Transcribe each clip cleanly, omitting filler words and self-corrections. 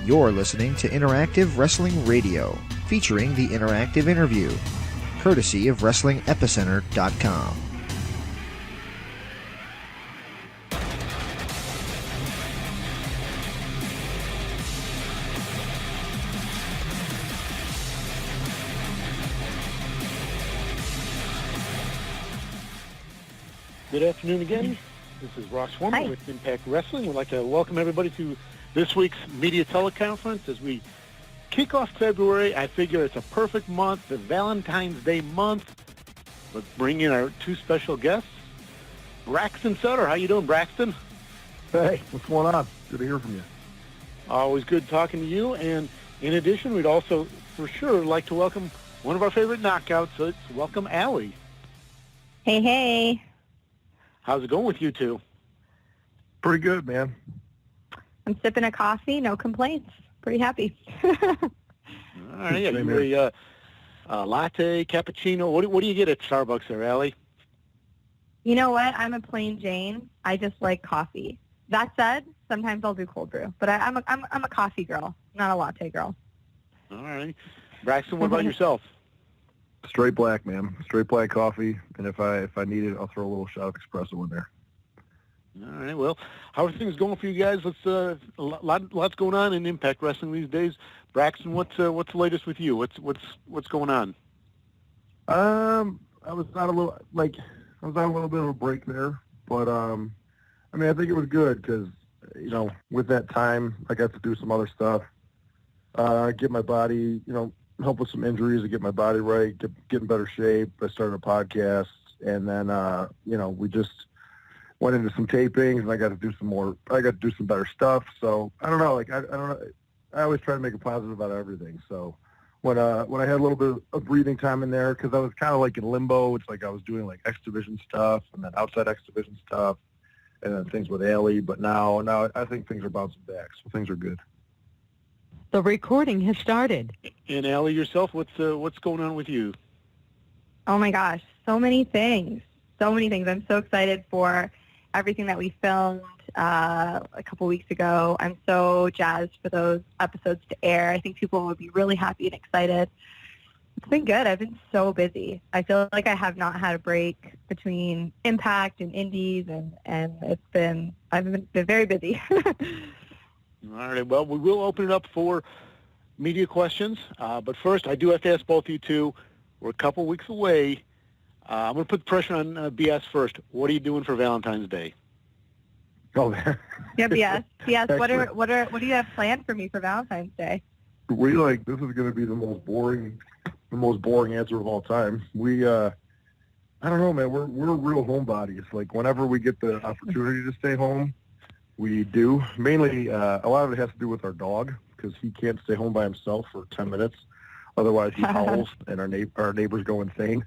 You're listening to Interactive Wrestling Radio, featuring the Interactive Interview, courtesy of WrestlingEpicenter.com. Good afternoon again. This is Ross Warmer with Impact Wrestling. We'd like to welcome everybody to this week's media teleconference as we kick off February. I figure it's a perfect month, the Valentine's Day month. Let's bring in our two special guests. Braxton Sutter. How you doing, Braxton? Hey, what's going on? Good to hear from you. Always good talking to you. And in addition, we'd also for sure like to welcome one of our favorite knockouts. So let's welcome Allie. Hey, hey. How's it going with you two? Pretty good, man. I'm sipping a coffee, no complaints. Pretty happy. All right, yeah, a latte, cappuccino. What do you get at Starbucks there, Allie? You know what? I'm a plain Jane. I just like coffee. That said, sometimes I'll do cold brew, but I'm a coffee girl, not a latte girl. All right, Braxton, what about yourself? Straight black, man. Straight black coffee, and if I need it, I'll throw a little shot of espresso in there. All right. Well, how are things going for you guys? Let's lots going on in Impact Wrestling these days. Braxton, what's the latest with you? What's going on? I was on a little bit of a break there, but I think it was good because with that time I got to do some other stuff, get my body, help with some injuries to get my body right, get in better shape. I started a podcast, and then we just went into some tapings, and I got to do some better stuff. So I don't know, I don't know. I always try to make a positive about everything. So when I had a little bit of breathing time in there, because I was kind of like in limbo. It's like I was doing like X Division stuff and then outside X Division stuff, and then things with Allie. But now I think things are bouncing back, so things are good. The recording has started. And Allie, yourself, what's going on with you? Oh my gosh, so many things. I'm so excited for everything that we filmed a couple weeks ago. I'm so jazzed for those episodes to air. I think people will be really happy and excited. It's been good. I've been so busy. I feel like I have not had a break between Impact and Indies, and I've been very busy. All right. Well, we will open it up for media questions. But first, I do have to ask both of you two. We're a couple weeks away. I'm going to put the pressure on BS first. What are you doing for Valentine's Day? Oh, yeah, BS. BS. What do you have planned for me for Valentine's Day? This is going to be the most boring answer of all time. I don't know, man. We're real homebodies. Like whenever we get the opportunity to stay home, we do. Mainly, a lot of it has to do with our dog because he can't stay home by himself for 10 minutes. Otherwise, he howls and our neighbors go insane.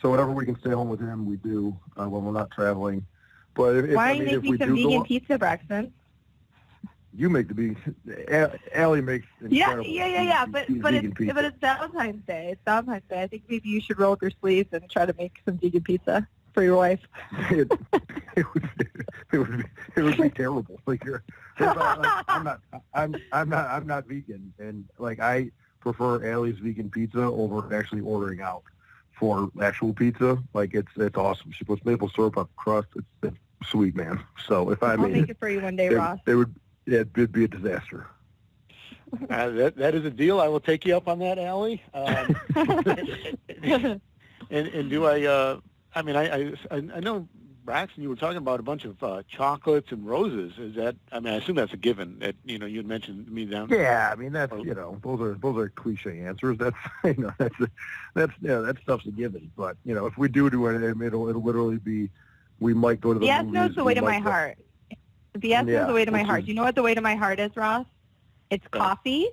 So whenever we can stay home with him, we do when we're not traveling. But why don't you make me some vegan pizza, Braxton? You make Allie makes incredible yeah. But it's Valentine's Day. I think maybe you should roll up your sleeves and try to make some vegan pizza for your wife. it would be terrible. I'm not vegan, and I prefer Allie's vegan pizza over actually ordering out for actual pizza. It's awesome. She puts maple syrup on the crust. It's sweet, man. So if I'll make it for you one day, Ross. It'd be a disaster. That is a deal. I will take you up on that, Allie. And do I know, Braxton, you were talking about a bunch of chocolates and roses. Is that? I assume that's a given. That you had mentioned to me down. Yeah, that's those are cliche answers. That's that stuff's a given. But if we do it, it'll literally be we might go to the BS movies. knows the way to my heart. BS knows the way to my heart. Do you know what the way to my heart is, Ross? It's coffee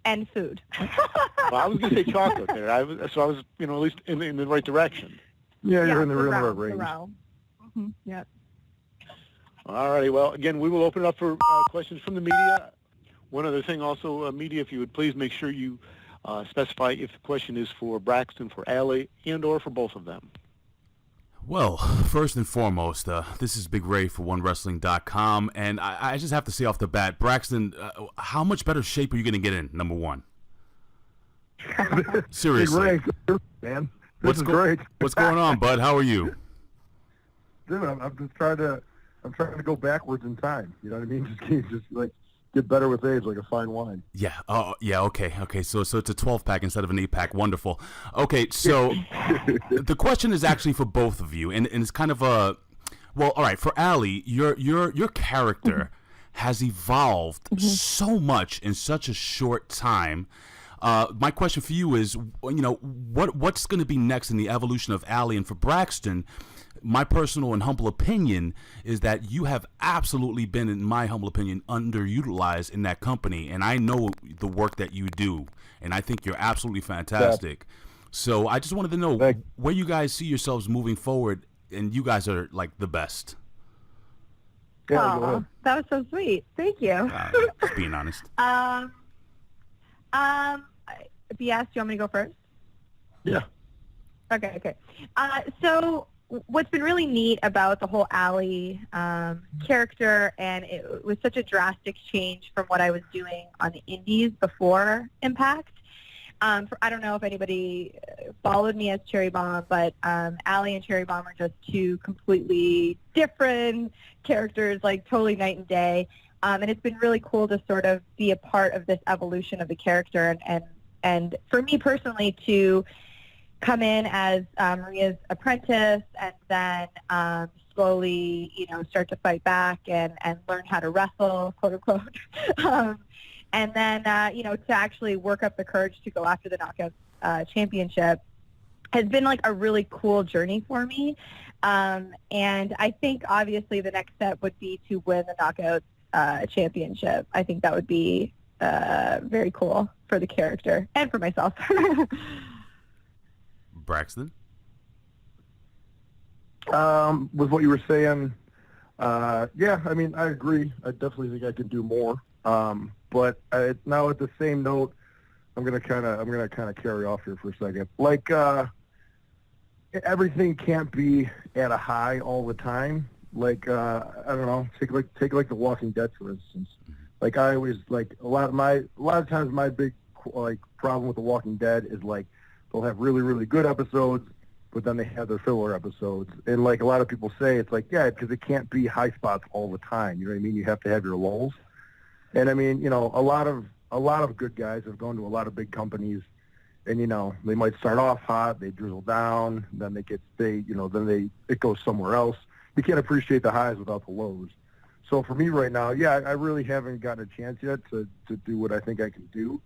and food. Well, I was going to say chocolate there. I was at least in the right direction. Yeah, you're in the right range. Mm-hmm. Yep. All righty. Well, again, we will open it up for questions from the media. One other thing also, media, if you would please make sure you specify if the question is for Braxton, for Allie, and or for both of them. Well, first and foremost, this is Big Ray for OneWrestling.com, and I just have to say off the bat, Braxton, how much better shape are you going to get in, number one? Seriously. Big Ray, man. This is great. What's going on, bud? How are you? Dude, I'm just trying to go backwards in time. You know what I mean? Just like get better with age, like a fine wine. Yeah. Oh, yeah. Okay. So it's a 12-pack instead of an 8-pack. Wonderful. Okay. So the question is actually for both of you, and it's kind of a, well, all right. For Allie, your character has evolved so much in such a short time. My question for you is, what's going to be next in the evolution of Allie? And for Braxton, my personal and humble opinion is that you have absolutely been, in my humble opinion, underutilized in that company. And I know the work that you do, and I think you're absolutely fantastic. Yeah. So I just wanted to know where you guys see yourselves moving forward, and you guys are like the best. Oh, that was so sweet. Thank you. Just being honest. BS, do you want me to go first? Yeah. Okay. So what's been really neat about the whole Allie character, and it was such a drastic change from what I was doing on the indies before Impact. I don't know if anybody followed me as Cherry Bomb, but Allie and Cherry Bomb are just two completely different characters, like totally night and day. And it's been really cool to sort of be a part of this evolution of the character, and for me personally to come in as Maria's apprentice, and then slowly, start to fight back and learn how to wrestle, quote unquote, and then to actually work up the courage to go after the Knockout Championship has been like a really cool journey for me. And I think obviously the next step would be to win the Knockout Championship. I think that would be very cool for the character and for myself. Braxton? With what you were saying, yeah, I mean, I agree. I definitely think I could do more. But now at the same note, I'm gonna kind of carry off here for a second. Like, everything can't be at a high all the time. Like, I don't know, take like The Walking Dead, for instance. Like, I always, like, a lot of times my big, like, problem with The Walking Dead is, like, they'll have really, really good episodes, but then they have their filler episodes. And like a lot of people say, it's like, yeah, because it can't be high spots all the time. You know what I mean? You have to have your lulls. And I mean, a lot of good guys have gone to a lot of big companies, and they might start off hot, they drizzle down, then it goes somewhere else. You can't appreciate the highs without the lows. So for me right now, yeah, I really haven't gotten a chance yet to do what I think I can do,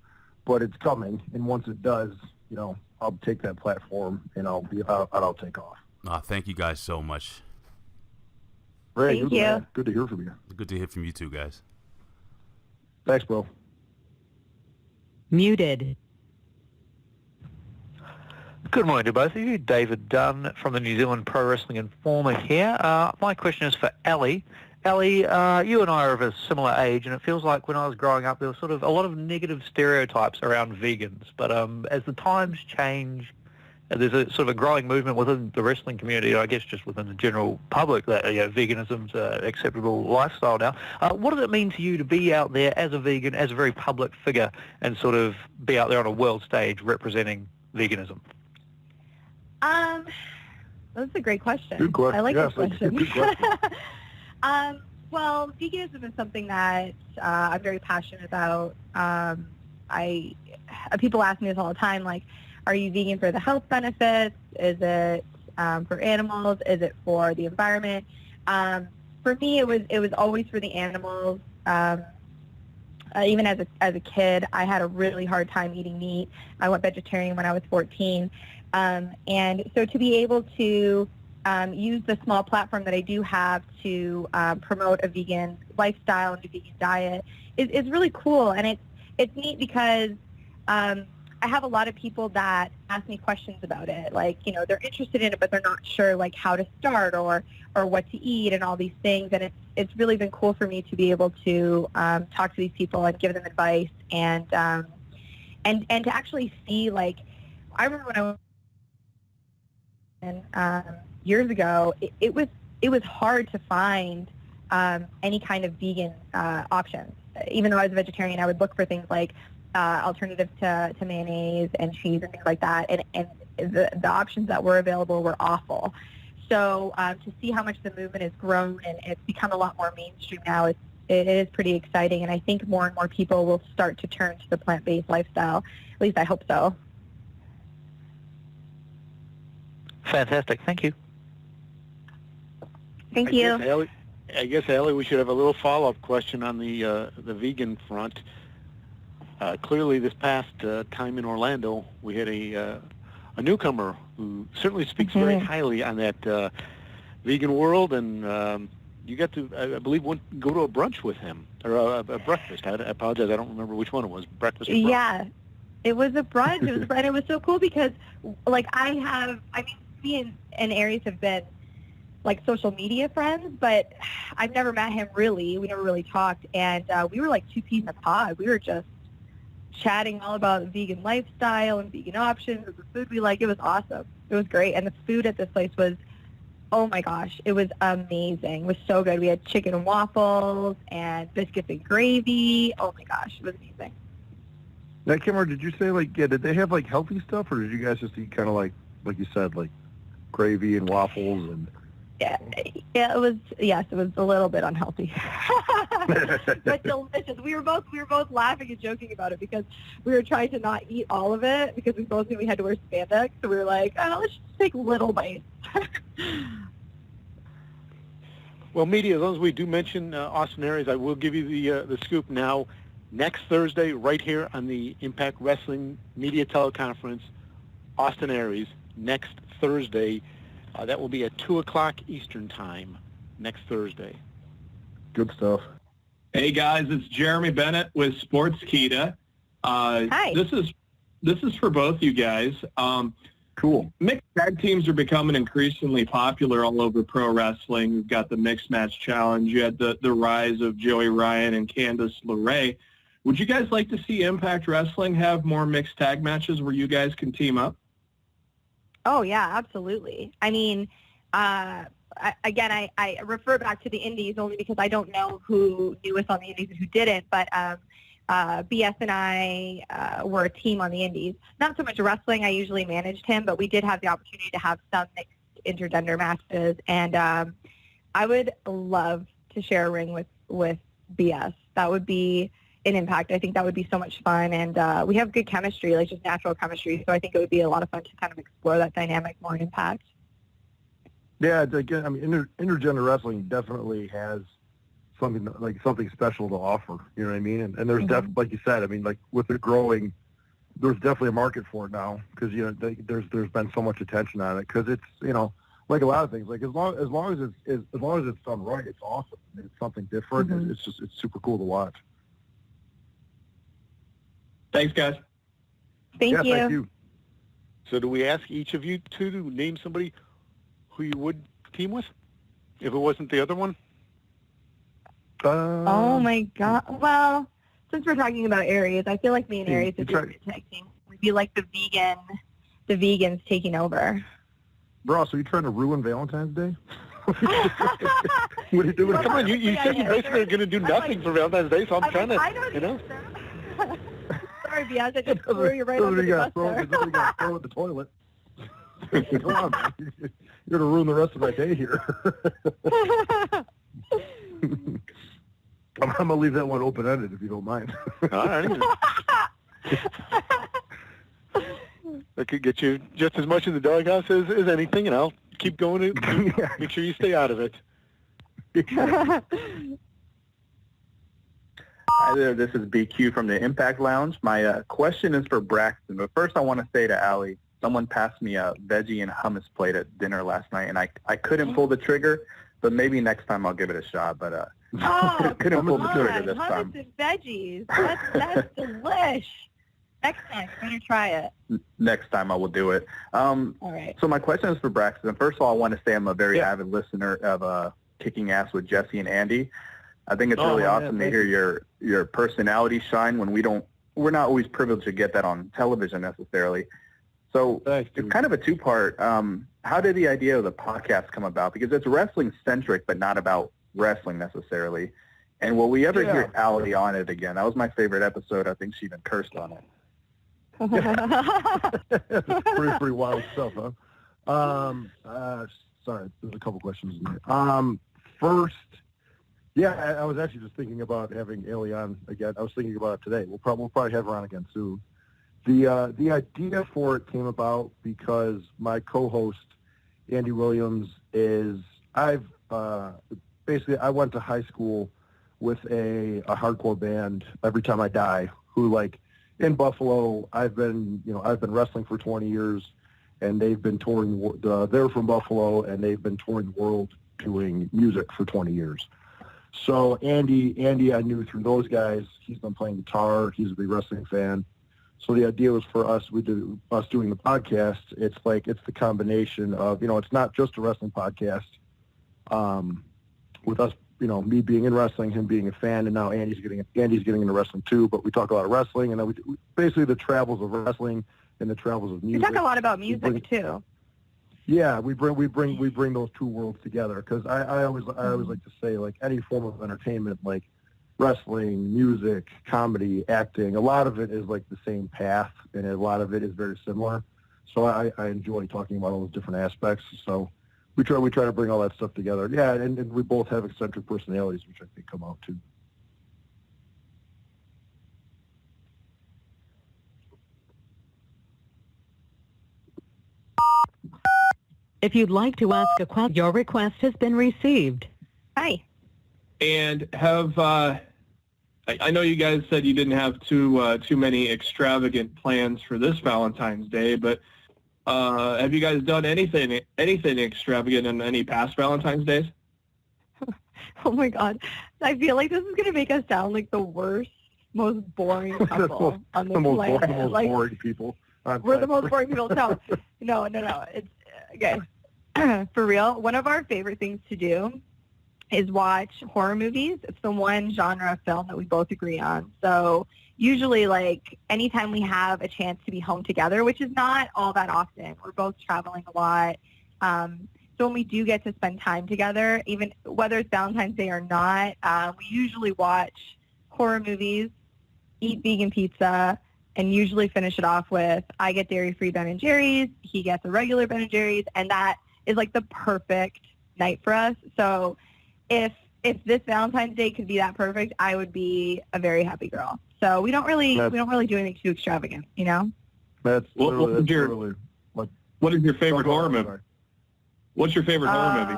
but it's coming. And once it does, I'll take that platform and I'll take off. Thank you guys so much. Ray, thank you. Man. Good to hear from you. Good to hear from you too, guys. Thanks, bro. Muted. Good morning to both of you. David Dunn from the New Zealand Pro Wrestling Informer here. My question is for Allie. Allie, you and I are of a similar age, and it feels like when I was growing up, there was sort of a lot of negative stereotypes around vegans. But as the times change, there's a sort of a growing movement within the wrestling community, I guess just within the general public, that veganism's an acceptable lifestyle now. What does it mean to you to be out there as a vegan, as a very public figure, and sort of be out there on a world stage representing veganism? That's a great question. Good question. I like that question. Good question. Well, veganism is something that I'm very passionate about. People ask me this all the time, like, are you vegan for the health benefits? Is it for animals? Is it for the environment? For me, it was always for the animals. Even as a kid, I had a really hard time eating meat. I went vegetarian when I was 14. And so to be able to use the small platform that I do have to promote a vegan lifestyle and a vegan diet is really cool. And it's neat because I have a lot of people that ask me questions about it. Like, they're interested in it, but they're not sure, like, how to start or what to eat and all these things. And it's really been cool for me to be able to talk to these people and give them advice and to actually see, like, I remember when I was years ago, it was hard to find any kind of vegan options. Even though I was a vegetarian, I would look for things like alternatives to mayonnaise and cheese and things like that, and the options that were available were awful. So to see how much the movement has grown and it's become a lot more mainstream now, it is pretty exciting, and I think more and more people will start to turn to the plant-based lifestyle. At least I hope so. Fantastic. Thank you. Thank you. I guess, Allie, we should have a little follow-up question on the vegan front. Clearly, this past time in Orlando, we had a newcomer who certainly speaks very highly on that vegan world, and you got to, I believe, go to a brunch with him, or a breakfast. I apologize, I don't remember which one it was, breakfast or brunch. Yeah, it was a brunch. It was a brunch. It was so cool because, like, me and Aries have been, like, social media friends, but I've never met him really. We never really talked, and we were like two peas in a pod. We were just chatting all about the vegan lifestyle and vegan options and the food we like. It was awesome. It was great, and the food at this place was, oh my gosh, it was amazing. It was so good. We had chicken and waffles and biscuits and gravy. Oh my gosh, it was amazing. Now, Kimmer, did you say, like, did they have, like, healthy stuff, or did you guys just eat kind of like you said, like gravy and waffles and... Yeah, it was a little bit unhealthy, but delicious. We were both laughing and joking about it because we were trying to not eat all of it because we both knew we had to wear spandex. So we were like, oh, let's just take little bites. Well, media, as long as we do mention Austin Aries, I will give you the scoop now. Next Thursday, right here on the Impact Wrestling Media Teleconference, Austin Aries, next Thursday. That will be at 2 o'clock Eastern Time next Thursday. Good stuff. Hey, guys, it's Jeremy Bennett with Sportskeeda. Hi. This is for both you guys. Cool. Mixed tag teams are becoming increasingly popular all over pro wrestling. We've got the Mixed Match Challenge. You had the rise of Joey Ryan and Candice LeRae. Would you guys like to see Impact Wrestling have more mixed tag matches where you guys can team up? Oh, yeah, absolutely. I mean, I refer back to the indies only because I don't know who knew us on the indies and who didn't, but BS and I were a team on the indies. Not so much wrestling. I usually managed him, but we did have the opportunity to have some mixed intergender matches, and I would love to share a ring with BS. That would be an Impact. I think that would be so much fun, and we have good chemistry, like just natural chemistry, so I think it would be a lot of fun to kind of explore that dynamic more in Impact. Yeah, again, I mean, intergender wrestling definitely has something special to offer. You know what I mean? And there's like you said, I mean, like with it growing, there's definitely a market for it now because there's been so much attention on it because it's like a lot of things. Like as long as it's done right, it's awesome. It's something different. And it's super cool to watch. Thanks, guys. Thank you. Thank you. So do we ask each of you two to name somebody who you would team with if it wasn't the other one? Oh my God. Well, since we're talking about Aries, I feel like me and Aries would be a good tag team. We'd be like the vegans taking over. Bro, so you trying to ruin Valentine's Day? What are you doing? Come on, you said you basically are going to do nothing for Valentine's Day, so I'm trying to, Sorry, BS, I just threw you right under the bus there. Throw it in the toilet. Come on, man. You're going to ruin the rest of my day here. I'm going to leave that one open-ended if you don't mind. All right. That could get you just as much in the doghouse as anything, and I'll keep going to make sure you stay out of it. Hi there, this is BQ from the Impact Lounge. My question is for Braxton, but first I want to say to Allie, someone passed me a veggie and hummus plate at dinner last night, and I couldn't pull the trigger, but maybe next time I'll give it a shot, but couldn't pull the trigger this time. Hummus and veggies, that's delish. Next time, better try it. Next time I will do it. All right. So my question is for Braxton. First of all, I want to say I'm a very avid listener of Kicking Ass with Jesse and Andy. I think it's really awesome to hear your personality shine when we're not always privileged to get that on television necessarily. So it's kind of a two-part. how did the idea of the podcast come about? Because it's wrestling-centric, but not about wrestling necessarily. And will we ever hear Allie on it again? That was my favorite episode. I think she even cursed on it. pretty wild stuff, huh? Sorry, there's a couple questions in there. First, I was actually just thinking about having Allie on again. I was thinking about it today. We'll probably have her on again soon. The idea for it came about because my co-host Andy Williams I went to high school with a hardcore band, Every Time I Die, who like in Buffalo. I've been wrestling for 20 years, and they've been touring. They're from Buffalo, and they've been touring the world doing music for 20 years. So Andy, I knew through those guys. He's been playing guitar. He's a big wrestling fan. So the idea was for us doing the podcast. It's the combination of, it's not just a wrestling podcast. With us, me being in wrestling, him being a fan, and now Andy's getting into wrestling too. But we talk a lot of wrestling, and then we basically the travels of wrestling and the travels of music. We talk a lot about music too. Yeah, we bring those two worlds together, because I always like to say, like, any form of entertainment, like wrestling, music, comedy, acting, a lot of it is like the same path, and a lot of it is very similar. So I enjoy talking about all those different aspects. So we try to bring all that stuff together. Yeah, and we both have eccentric personalities, which I think come out too. If you'd like to ask a question, your request has been received. Hi. And I know you guys said you didn't have too many extravagant plans for this Valentine's Day, but have you guys done anything extravagant in any past Valentine's Days? Oh my God. I feel like this is going to make us sound like the worst, most boring couple on the planet. The most boring people. We're the most boring people. No. It's okay. For real, one of our favorite things to do is watch horror movies. It's the one genre of film that we both agree on. So usually, like, anytime we have a chance to be home together, which is not all that often, we're both traveling a lot. So when we do get to spend time together, even whether it's Valentine's Day or not, we usually watch horror movies, eat vegan pizza, and usually finish it off with, I get dairy-free Ben & Jerry's, he gets a regular Ben & Jerry's, and that is like the perfect night for us. So if this Valentine's Day could be that perfect, I would be a very happy girl. So we don't really do anything too extravagant, That's what is your favorite horror movie? What's your favorite horror movie?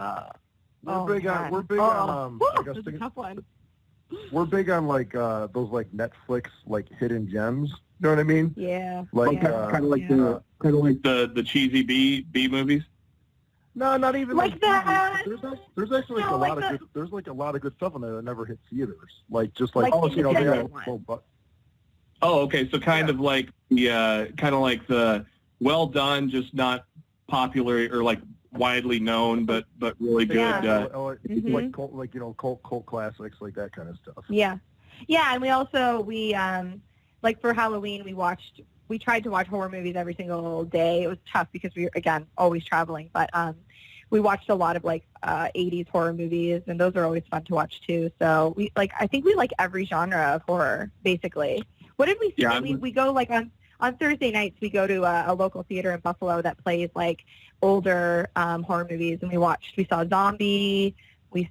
We're big on this is a tough one. We're big on like those like Netflix like hidden gems. You know what I mean? Yeah. Like kind of like the cheesy B movies. No, not even like that. There's actually a lot of good stuff on there that never hit theaters. Like just like okay, so kind of like the well done, just not popular or like widely known, but really good. Like cult classics, like that kind of stuff. Yeah, and we also like for Halloween we tried to watch horror movies every single day. It was tough because we were, again, always traveling, but we watched a lot of like 80s horror movies, and those are always fun to watch too. So I think we like every genre of horror basically. What did we see? Yeah, we go like on Thursday nights we go to a local theater in Buffalo that plays like older horror movies, and we saw Zombie.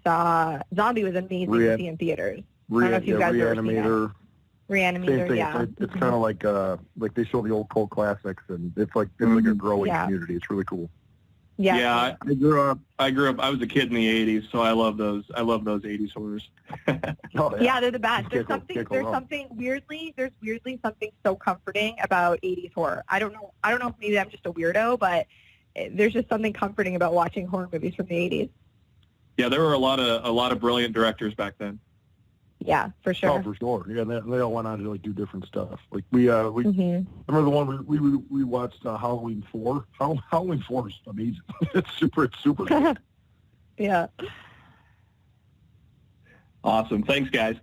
Zombie was amazing to see in theaters. I don't know if you guys ever seen it. Reanimator, yeah. It's kind of like they show the old cult classics, and it's like a growing community. It's really cool. Yeah. Yeah, I grew up. I was a kid in the '80s, so I love those '80s horrors. Yeah, they're the best. There's weirdly something so comforting about '80s horror. I don't know if maybe I'm just a weirdo, but there's just something comforting about watching horror movies from the '80s. Yeah, there were a lot of brilliant directors back then. Yeah, for sure. Oh, for sure. Yeah, they all went on to like do different stuff. Like we remember the one we watched Halloween 4. Halloween 4 is amazing. It's super good. Yeah. Awesome. Thanks, guys.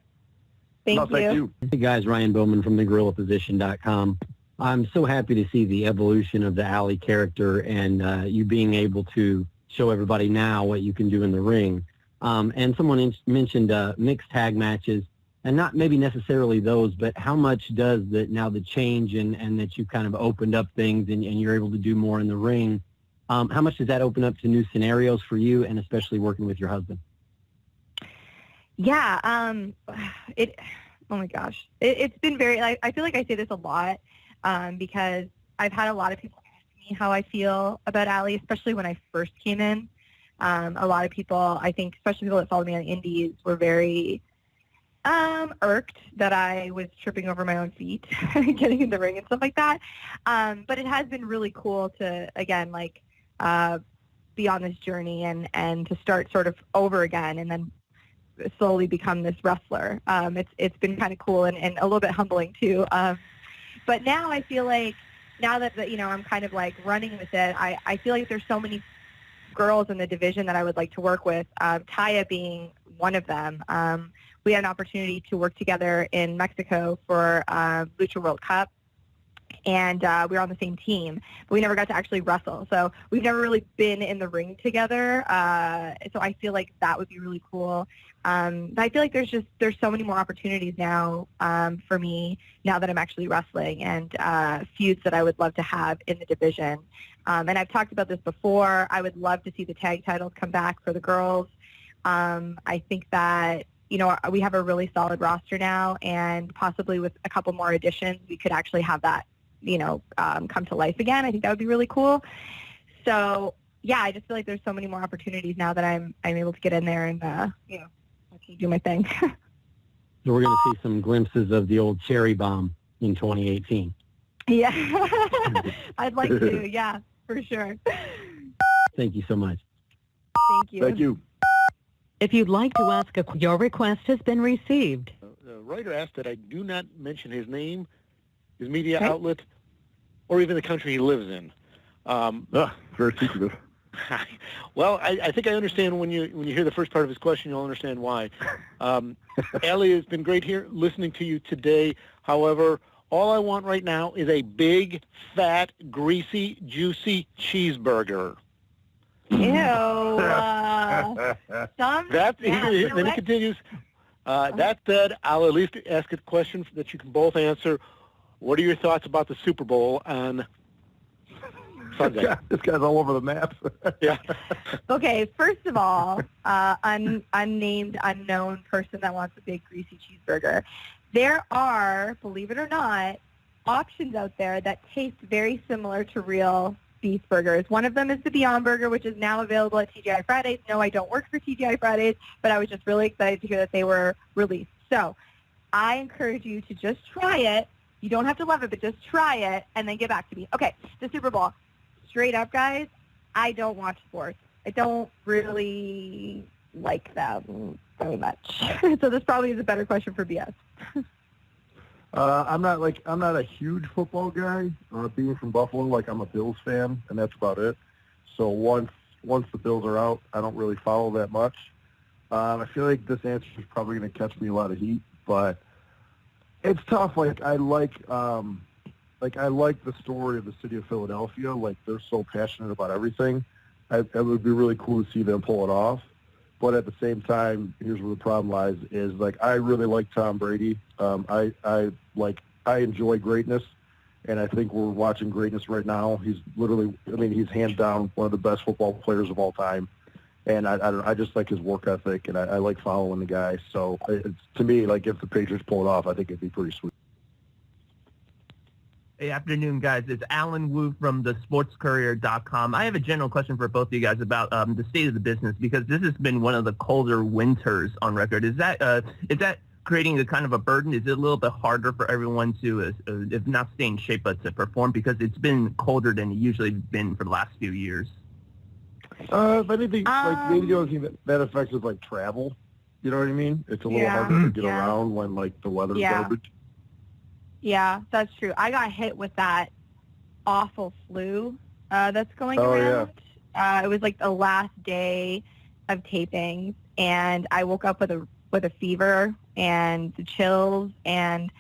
Thank you. Hey guys, Ryan Bowman from thegorillaposition.com. I'm so happy to see the evolution of the Allie character and you being able to show everybody now what you can do in the ring. And someone mentioned mixed tag matches, and not maybe necessarily those, but how much does the change and that you kind of opened up things and you're able to do more in the ring, how much does that open up to new scenarios for you, and especially working with your husband? Yeah, oh my gosh. It's been very, I feel like I say this a lot because I've had a lot of people ask me how I feel about Allie, especially when I first came in. A lot of people, I think, especially people that follow me on the indies, were very irked that I was tripping over my own feet getting in the ring and stuff like that. But it has been really cool to, again, like, be on this journey and to start sort of over again and then slowly become this wrestler. It's been kind of cool and a little bit humbling too. But now I feel like, now that I'm kind of like running with it, I feel like there's so many girls in the division that I would like to work with, Taya being one of them. We had an opportunity to work together in Mexico for Lucha World Cup, and we were on the same team, but we never got to actually wrestle. So we've never really been in the ring together. So I feel like that would be really cool. But I feel like there's so many more opportunities now for me now that I'm actually wrestling, and feuds that I would love to have in the division. And I've talked about this before. I would love to see the tag titles come back for the girls. I think that, we have a really solid roster now, and possibly with a couple more additions, we could actually have that, come to life again. I think that would be really cool. So, yeah, I just feel like there's so many more opportunities now that I'm able to get in there and, I can do my thing. So we're going to see some glimpses of the old cherry bomb in 2018. Yeah, I'd like to. Yeah, for sure. Thank you so much. Thank you. Thank you. If you'd like to ask your request has been received. The writer asked that I do not mention his name, his media outlet, or even the country he lives in. Very secretive. Well, I think I understand when you hear the first part of his question, you'll understand why. Allie, it's been great here listening to you today. However, all I want right now is a big, fat, greasy, juicy cheeseburger. Ew. Then he continues. That said, I'll at least ask a question that you can both answer. What are your thoughts about the Super Bowl on Sunday? This guy's all over the map. Yeah. Okay, first of all, unnamed, unknown person that wants a big, greasy cheeseburger. There are, believe it or not, options out there that taste very similar to real beef burgers. One of them is the Beyond Burger, which is now available at TGI Fridays. No, I don't work for TGI Fridays, but I was just really excited to hear that they were released. So I encourage you to just try it. You don't have to love it, but just try it and then get back to me. Okay, the Super Bowl. Straight up, guys, I don't watch sports. I don't really like them very much. So this probably is a better question for BS. I'm not a huge football guy. Being from Buffalo, I'm a Bills fan, and that's about it. So once the Bills are out, I don't really follow that much. I feel like this answer is probably going to catch me a lot of heat, but it's tough. I like the story of the city of Philadelphia. They're so passionate about everything. It would be really cool to see them pull it off. But at the same time, here's where the problem lies: is I really like Tom Brady. I enjoy greatness, and I think we're watching greatness right now. He's he's hands down one of the best football players of all time, and I just like his work ethic, and I like following the guy. So to me, if the Patriots pull it off, I think it'd be pretty sweet. Hey, afternoon, guys. It's Alan Wu from thesportscourier.com. I have a general question for both of you guys about the state of the business, because this has been one of the colder winters on record. Is that creating a kind of a burden? Is it a little bit harder for everyone to, if not stay in shape, but to perform, because it's been colder than it usually been for the last few years? If anything, maybe the only thing that affects is travel. You know what I mean? It's a little harder to get around when the weather's garbage. Yeah, that's true. I got hit with that awful flu that's going around. Yeah. It was the last day of taping, and I woke up with a fever and the chills, and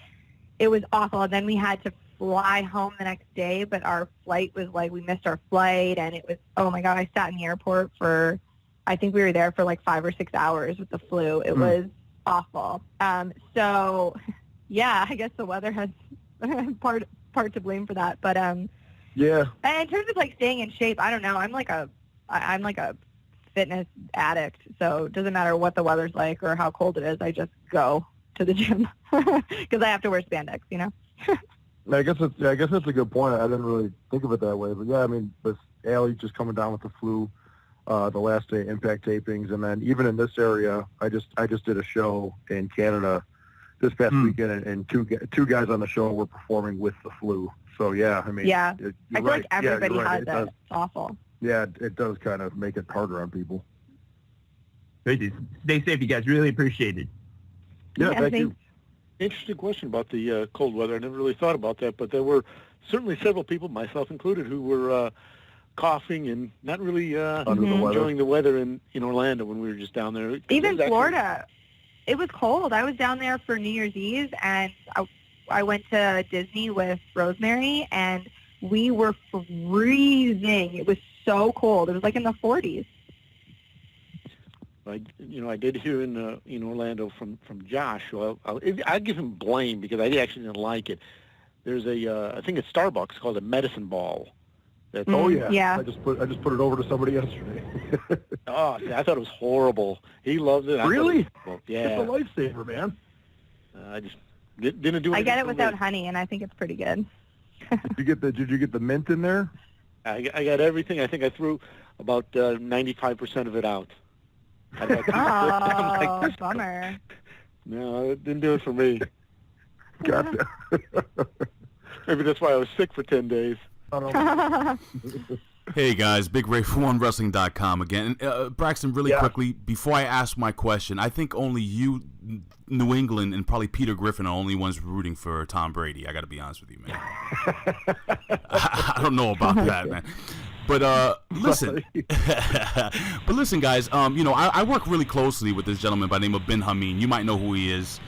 it was awful. And then we had to fly home the next day, but our flight was like, we missed our flight, and it was, oh my God, I sat in the airport for, I think we were there for like 5 or 6 hours with the flu. It was awful. So, yeah, I guess the weather has part to blame for that. But Yeah. and in terms of like staying in shape, I don't know. I'm like a fitness addict, so it doesn't matter what the weather's like or how cold it is. I just go to the gym because I have to wear spandex, you know. I guess that's a good point. I didn't really think of it that way, but yeah, I mean, with Allie just coming down with the flu, the last day Impact tapings, and then even in this area, I just did a show in Canada this past weekend, and two guys on the show were performing with the flu. So yeah, I mean, yeah, I feel like everybody right. has it. It's awful. Yeah, it does kind of make it harder on people. Stay safe, you guys. Really appreciate it. Yeah, thank you. Interesting question about the cold weather. I never really thought about that, but there were certainly several people, myself included, who were coughing and not really enjoying the weather in Orlando when we were just down there. Even Florida. It was cold. I was down there for New Year's Eve, and I went to Disney with Rosemary, and we were freezing. It was so cold. It was like in the 40s. I did hear in Orlando from Josh. So I'll give him blame because I actually didn't like it. There's I think it's Starbucks called a medicine ball. Yeah. I just put it over to somebody yesterday. Oh, I thought it was horrible. He loves it. Really? Yeah. It's a lifesaver, man. I just didn't do it. I get it without honey, and I think it's pretty good. Did you get the mint in there? I got everything. I think I threw about 95% of it out. Oh, bummer. No, it didn't do it for me. Gotcha. Maybe that's why I was sick for 10 days. Hey guys, Big Ray for OneWrestling.com again. Braxton, really quickly, before I ask my question, I think only you, New England, and probably Peter Griffin are only ones rooting for Tom Brady. I got to be honest with you, man. I don't know about that, man. But listen, guys. I work really closely with this gentleman by the name of Ben Hameen. You might know who he is.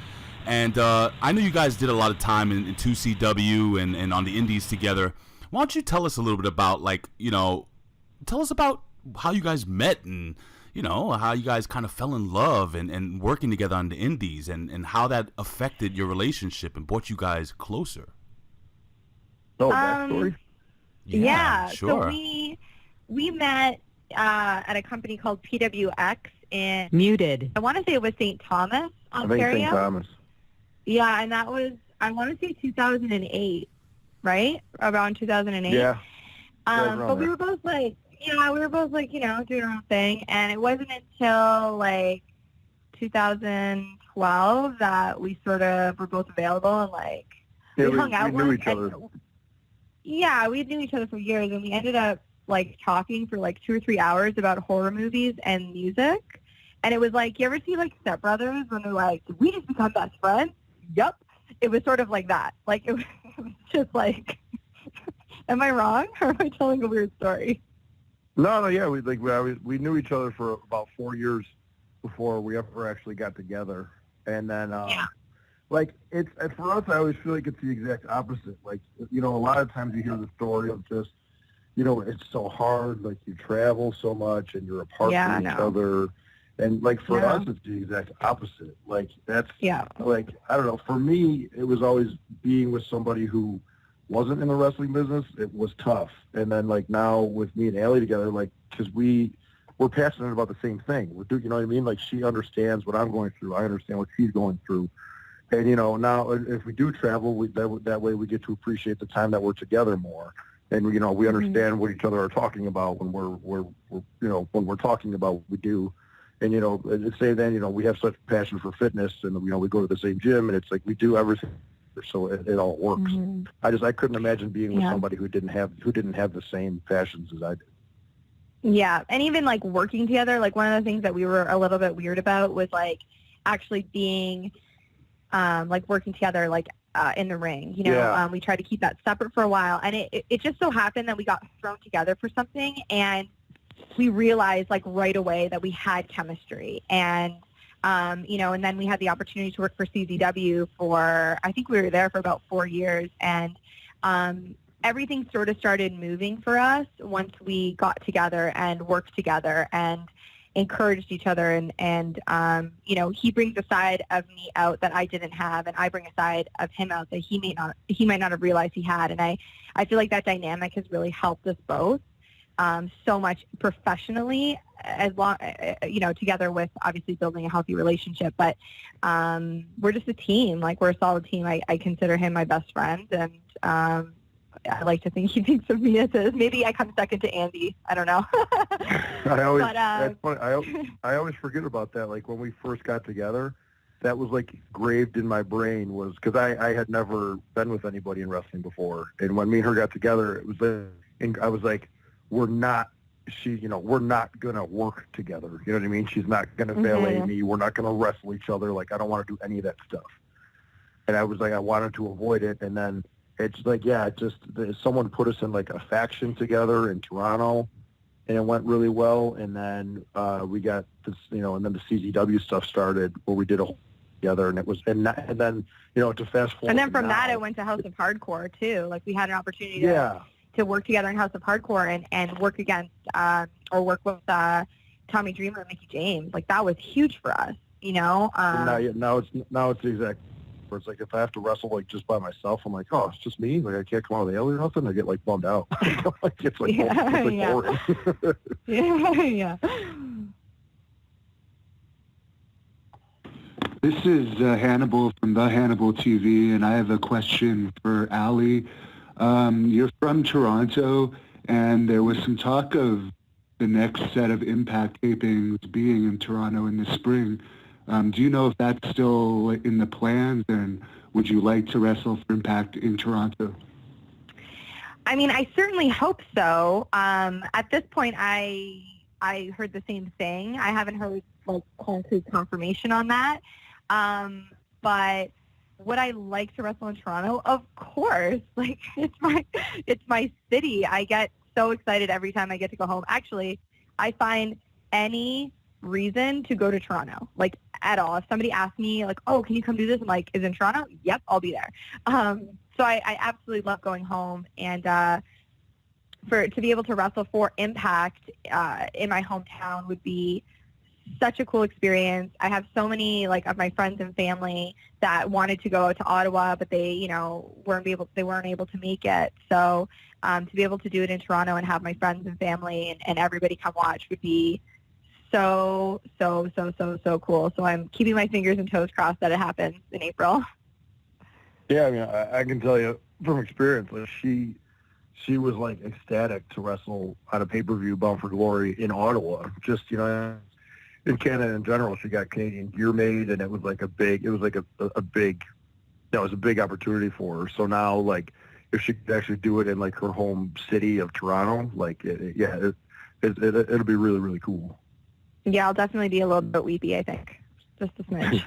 And I know you guys did a lot of time in 2CW and on the Indies together. Why don't you tell us a little bit about, tell us about how you guys met and, how you guys kind of fell in love and working together on the Indies and how that affected your relationship and brought you guys closer. Oh, backstory? Yeah. Sure. So we met at a company called PWX in... Muted. I want to say it was St. Thomas, Ontario. I think St. Thomas. Yeah, and that was, I want to say 2008. Right? Around 2008. Yeah. But we were both like, doing our own thing. And it wasn't until 2012 that we sort of were both available and we hung out. We knew each other. Yeah, we knew each other for years, and we ended up talking for 2 or 3 hours about horror movies and music. And it was you ever see Step Brothers when they're like, did we just become best friends? Yep. It was sort of like that. It was just am I wrong, or am I telling a weird story? No, yeah, we knew each other for about 4 years before we ever actually got together, and then it's for us. I always feel like it's the exact opposite. A lot of times you hear the story of just, it's so hard. You travel so much and you're apart from each other. And for us, it's the exact opposite. That's I don't know. For me, it was always being with somebody who wasn't in the wrestling business. It was tough. And then now with me and Allie together, because we're passionate about the same thing. You know what I mean? She understands what I'm going through. I understand what she's going through. And now if we do travel, that way we get to appreciate the time that we're together more. And we understand what each other are talking about when we're talking about what we do. And, we have such passion for fitness and, we go to the same gym and it's we do everything. So it all works. Mm-hmm. I couldn't imagine being with somebody who didn't have the same passions as I did. Yeah. And even working together, one of the things that we were a little bit weird about was actually being, working together, in the ring, we tried to keep that separate for a while. And it just so happened that we got thrown together for something, and we realized right away that we had chemistry, and and then we had the opportunity to work for CZW for, I think we were there for about 4 years, and everything sort of started moving for us once we got together and worked together and encouraged each other. And he brings a side of me out that I didn't have, and I bring a side of him out that he might not have realized he had. And I feel like that dynamic has really helped us both so much professionally, as long, together with obviously building a healthy relationship. But we're just a team. Like, we're a solid team. I consider him my best friend, and I like to think he thinks of me as his. Maybe I come second to Andy. I don't know. That's funny. I always forget about that. Like, when we first got together, that was like engraved in my brain, was because I had never been with anybody in wrestling before. And when me and her got together, it was and I was like, we're not going to work together. You know what I mean? She's not going to valet me. We're not going to wrestle each other. Like, I don't want to do any of that stuff. And I was like, I wanted to avoid it. And then it's like, someone put us in like a faction together in Toronto, and it went really well. And then we got this, and then the CZW stuff started, where we did a whole together, and it was, and then, to fast forward. And then from now, that, it went to House of Hardcore too. Like, we had an opportunity to work together in House of Hardcore and work against or work with Tommy Dreamer and Mickey James. Like, that was huge for us, now it's the exact. Where it's like, if I have to wrestle like just by myself, I'm like, oh, it's just me. Like, I can't come out of the alley or nothing. I get like bummed out. It's like boring. Yeah. This is Hannibal from the Hannibal TV, and I have a question for Allie. You're from Toronto, and there was some talk of the next set of Impact tapings being in Toronto in the spring. Do you know if that's still in the plans, and would you like to wrestle for Impact in Toronto? I mean, I certainly hope so. At this point, I heard the same thing. I haven't heard like concrete confirmation on that. But would I like to wrestle in Toronto? Of course. Like, it's my city. I get so excited every time I get to go home. Actually, I find any reason to go to Toronto, like, at all. If somebody asks me, like, oh, can you come do this? I'm like, is it in Toronto? Yep, I'll be there. So I absolutely love going home, and to be able to wrestle for Impact in my hometown would be such a cool experience. I have so many of my friends and family that wanted to go to Ottawa, but they weren't able to make it. So to be able to do it in Toronto and have my friends and family and everybody come watch would be so cool. So I'm keeping my fingers and toes crossed that it happens in April. Yeah, I mean, I can tell you from experience, like, she was like ecstatic to wrestle on a pay-per-view Bound for Glory in Ottawa. Just, in Canada in general, she got Canadian gear made, and it was a big opportunity for her. So now, like, if she could actually do it in like her home city of Toronto, like, it'll be really, really cool. Yeah, I'll definitely be a little bit weepy, I think. Just a smidge.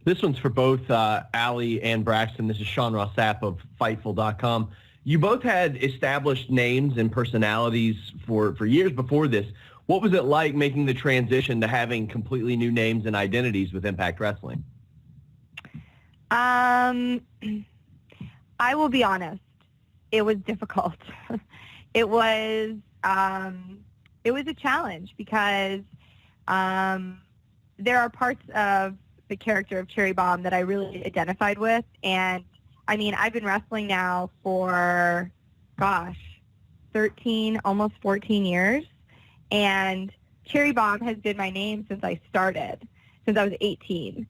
This one's for both Allie and Braxton. This is Sean Ross Sapp of Fightful.com. You both had established names and personalities for years before this. What was it like making the transition to having completely new names and identities with Impact Wrestling? I will be honest. It was difficult. It was a challenge because there are parts of the character of Cherry Bomb that I really identified with. And, I mean, I've been wrestling now for, 13, almost 14 years. And Cherry Bomb has been my name since I started, since I was 18.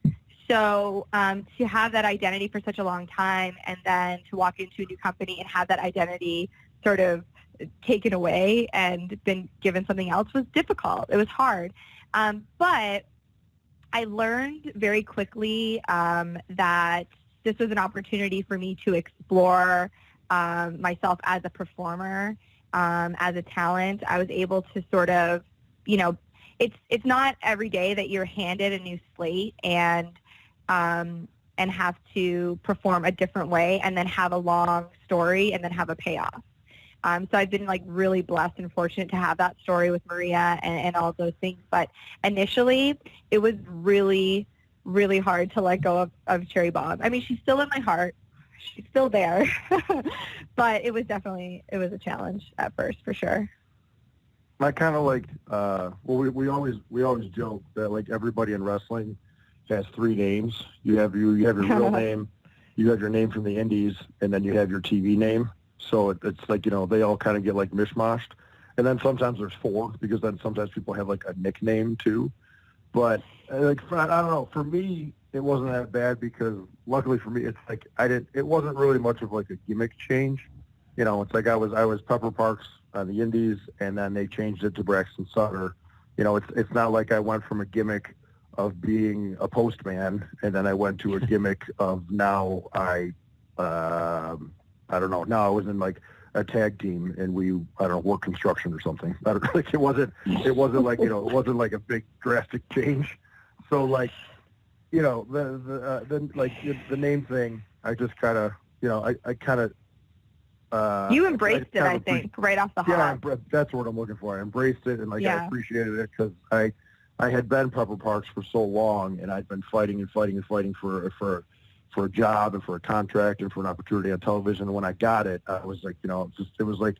So to have that identity for such a long time and then to walk into a new company and have that identity sort of taken away and been given something else was difficult. It was hard. But I learned very quickly that this was an opportunity for me to explore myself as a performer, as a talent. I was able to sort of, it's not every day that you're handed a new slate and have to perform a different way and then have a long story and then have a payoff. So I've been like really blessed and fortunate to have that story with Maria and all of those things. But initially, it was really, really hard to let go of Cherry Bomb. I mean, she's still in my heart. She's still there. But it was a challenge at first, for sure. I kind of like, we always joke that like everybody in wrestling has three names. You have your real name, you have your name from the indies, and then you have your TV name. So it's like, you know, they all kind of get like mishmashed. And then sometimes there's four, because then sometimes people have like a nickname too. But like, I don't know, for me, it wasn't that bad, because luckily for me, it's like it wasn't really much of like a gimmick change. You know, it's like I was Pepper Parks on the indies, and then they changed it to Braxton Sutter. You know, it's not like I went from a gimmick of being a postman, and then I went to a gimmick of now I don't know. Now I was in like a tag team, and we, I don't know, work construction or something. I don't like, it wasn't like, you know, it wasn't like a big drastic change. So like, you know, the name thing, I just kind of, you know, I kind of. You embraced it, I think, right off the hop. Yeah, that's what I'm looking for. I embraced it, and like Yeah. I appreciated it, because I had been Pepper Parks for so long, and I'd been fighting for a job and for a contract and for an opportunity on television. And when I got it, I was like, you know, it was like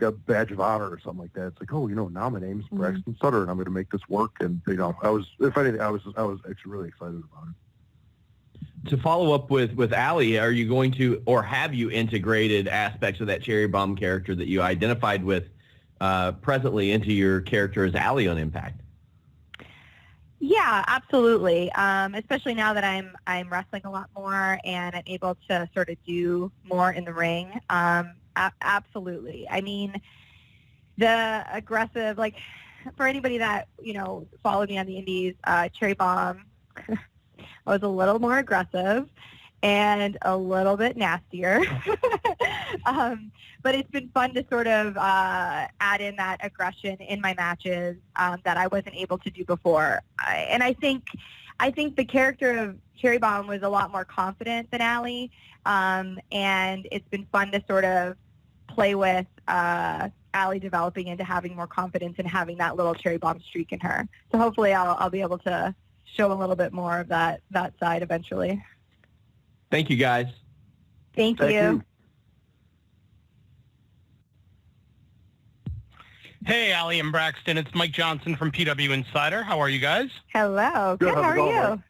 a badge of honor or something like that. It's like, oh, you know, now my name's Braxton Sutter, and I'm going to make this work. And you know, if anything, I was actually really excited about it. To follow up with Allie, are you going to, or have you integrated aspects of that Cherry Bomb character that you identified with presently into your character as Allie on Impact? Yeah, absolutely. Especially now that I'm wrestling a lot more and I'm able to sort of do more in the ring. Absolutely. I mean, the aggressive, like for anybody that, you know, followed me on the indies, Cherry Bomb, I was a little more aggressive and a little bit nastier. But it's been fun to sort of add in that aggression in my matches that I wasn't able to do before. And I think the character of Cherry Bomb was a lot more confident than Allie, and it's been fun to sort of play with Allie developing into having more confidence and having that little Cherry Bomb streak in her. So hopefully I'll be able to show a little bit more of that side eventually. Thank you, guys. Thank you. Hey, Allie and Braxton. It's Mike Johnson from PW Insider. How are you guys? Hello. Good. How are you?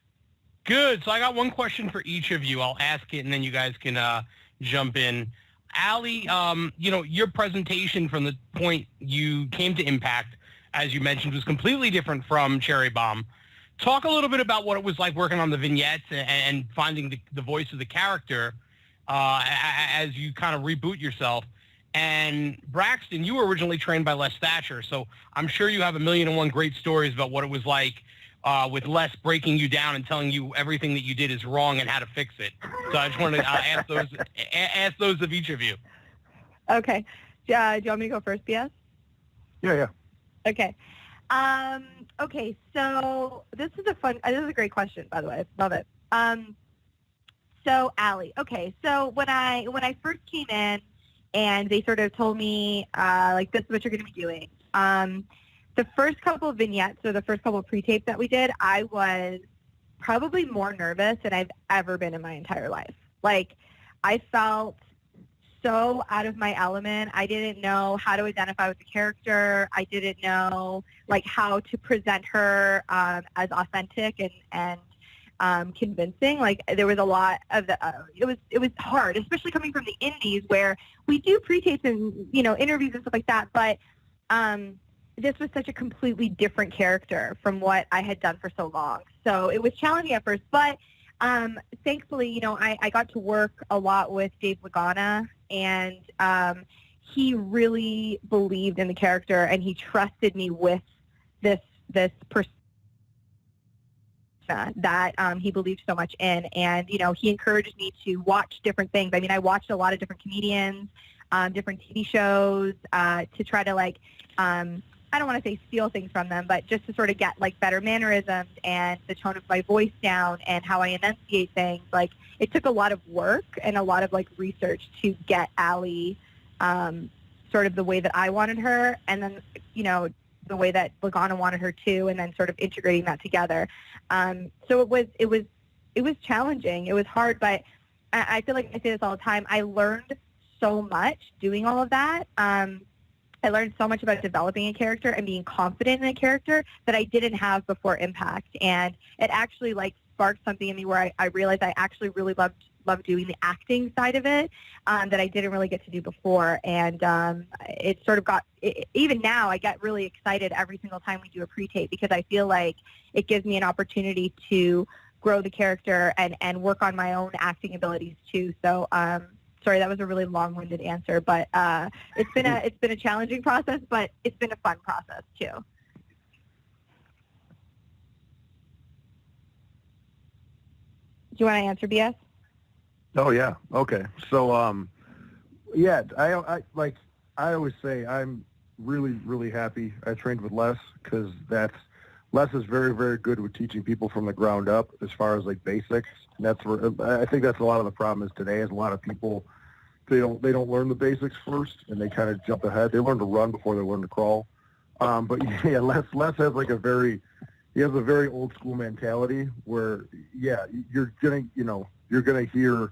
Good. So I got one question for each of you. I'll ask it, and then you guys can jump in. Allie, you know, your presentation from the point you came to Impact, as you mentioned, was completely different from Cherry Bomb. Talk a little bit about what it was like working on the vignettes and finding the voice of the character as you kind of reboot yourself. And Braxton, you were originally trained by Les Thatcher, so I'm sure you have 1,000,001 great stories about what it was like with Les breaking you down and telling you everything that you did is wrong and how to fix it. So I just wanted to ask those of each of you. Okay. Do you want me to go first, BS? Yeah. Okay. Okay, so this is a great question, by the way. I love it. So Allie, okay, so when I first came in and they sort of told me, like, this is what you're going to be doing. The first couple of vignettes or the first couple of pre-tapes that we did, I was probably more nervous than I've ever been in my entire life. Like, I felt so out of my element. I didn't know how to identify with the character. I didn't know like how to present her as authentic and convincing. Like there was a lot of it was hard, especially coming from the indies where we do pre-tapes and, you know, interviews and stuff like that. But this was such a completely different character from what I had done for so long. So it was challenging at first, but thankfully, you know, I got to work a lot with Dave Lagana, and he really believed in the character, and he trusted me with this persona that he believed so much in. And, you know, he encouraged me to watch different things. I mean, I watched a lot of different comedians, different TV shows to try to, like, I don't want to say steal things from them, but just to sort of get like better mannerisms and the tone of my voice down and how I enunciate things. Like it took a lot of work and a lot of like research to get Allie sort of the way that I wanted her, and then, you know, the way that Lagana wanted her too, and then sort of integrating that together. So it was challenging. It was hard, but I feel like I say this all the time. I learned so much doing all of that. I learned so much about developing a character and being confident in a character that I didn't have before Impact. And it actually like sparked something in me where I realized I actually really loved doing the acting side of it that I didn't really get to do before. And it sort of even now I get really excited every single time we do a pre-tape because I feel like it gives me an opportunity to grow the character and work on my own acting abilities too. So sorry, that was a really long-winded answer, but it's been a challenging process, but it's been a fun process too. Do you want to answer, BS? Oh yeah. Okay. So yeah, I always say I'm really, really happy I trained with Les because Les is very, very good with teaching people from the ground up as far as like basics. And that's where I think that's a lot of the problem is today is a lot of people they don't learn the basics first and they kind of jump ahead. They learn to run before they learn to crawl. But yeah, Les has like a very old school mentality where you're gonna hear,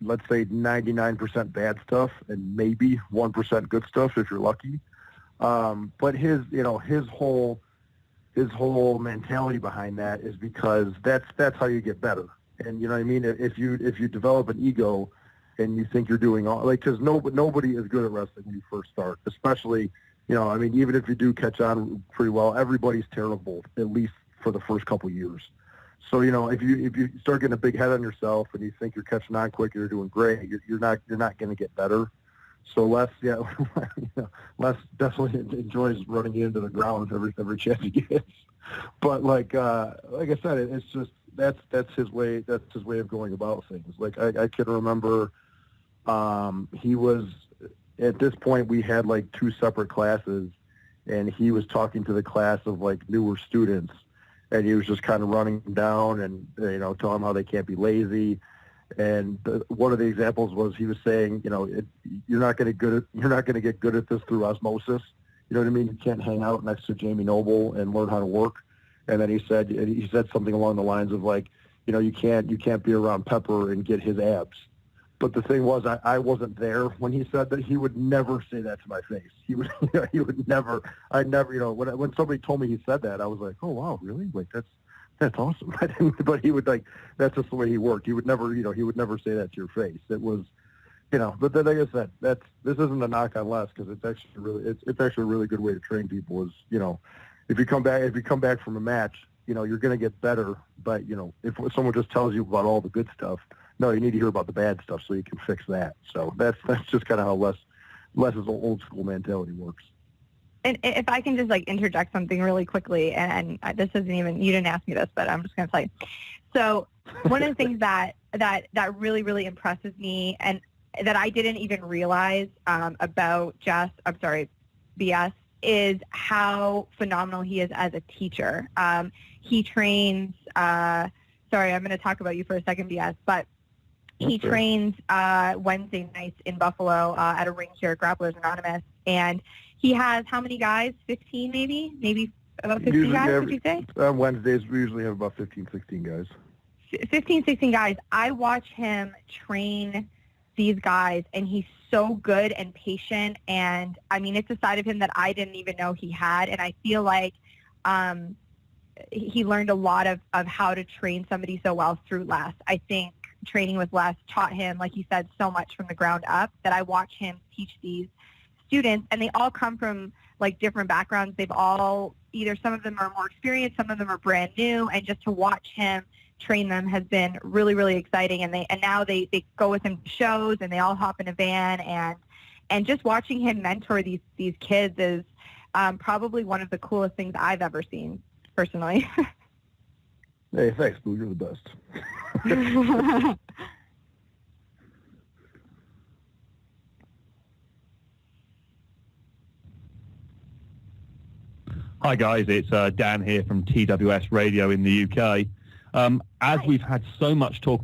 let's say 99% bad stuff and maybe 1% good stuff if you're lucky. But his whole mentality behind that is because that's how you get better. And you know what I mean? If you develop an ego and you think you're doing all, like, because nobody is good at wrestling when you first start, especially, you know, I mean, even if you do catch on pretty well, everybody's terrible, at least for the first couple years. So, you know, if you start getting a big head on yourself and you think you're catching on quick, you're doing great, you're not going to get better. So Les definitely enjoys running into the ground every chance he gets. But like I said, it's just that's his way of going about things. Like I can remember, he was at this point we had like 2 separate classes, and he was talking to the class of like newer students, and he was just kind of running them down and telling them how they can't be lazy. And one of the examples was he was saying, you're not going to get good at this through osmosis. You know what I mean? You can't hang out next to Jamie Noble and learn how to work. And then he said something along the lines of like, you can't be around Pepper and get his abs. But the thing was, I wasn't there when he said that. He would never say that to my face. He would never. When somebody told me he said that, I was like, oh wow, really? Like that's awesome. But he would that's just the way he worked. He would never, he would never say that to your face. It was, but then like I said, this isn't a knock on Les because it's actually a really good way to train people is, if you come back from a match, you're going to get better. But, if someone just tells you about all the good stuff, no, you need to hear about the bad stuff so you can fix that. So that's just kind of how Les's old school mentality works. And if I can just interject something really quickly, and this isn't even, you didn't ask me this, but I'm just going to tell you. So one of the things that really, really impresses me and that I didn't even realize about BS, is how phenomenal he is as a teacher. He trains, sorry, I'm going to talk about you for a second, BS, but he trains Wednesday nights in Buffalo at a ring here at Grapplers Anonymous, and he has how many guys? 15 maybe about 15 guys, would you say? On Wednesdays, we usually have about 15, 16 guys. 15, 16 guys. I watch him train these guys, and he's so good and patient, and, I mean, it's a side of him that I didn't even know he had, and I feel like he learned a lot of how to train somebody so well through Les. I think training with Les taught him, like you said, so much from the ground up that I watch him teach these students, and they all come from different backgrounds. They've all some of them are more experienced, some of them are brand new, and just to watch him train them has been really, really exciting. And now they go with him to shows, and they all hop in a van, and just watching him mentor these kids is probably one of the coolest things I've ever seen personally. Hey, thanks, Boo. You're the best. Hi guys, it's Dan here from TWS Radio in the UK. As we've had so much talk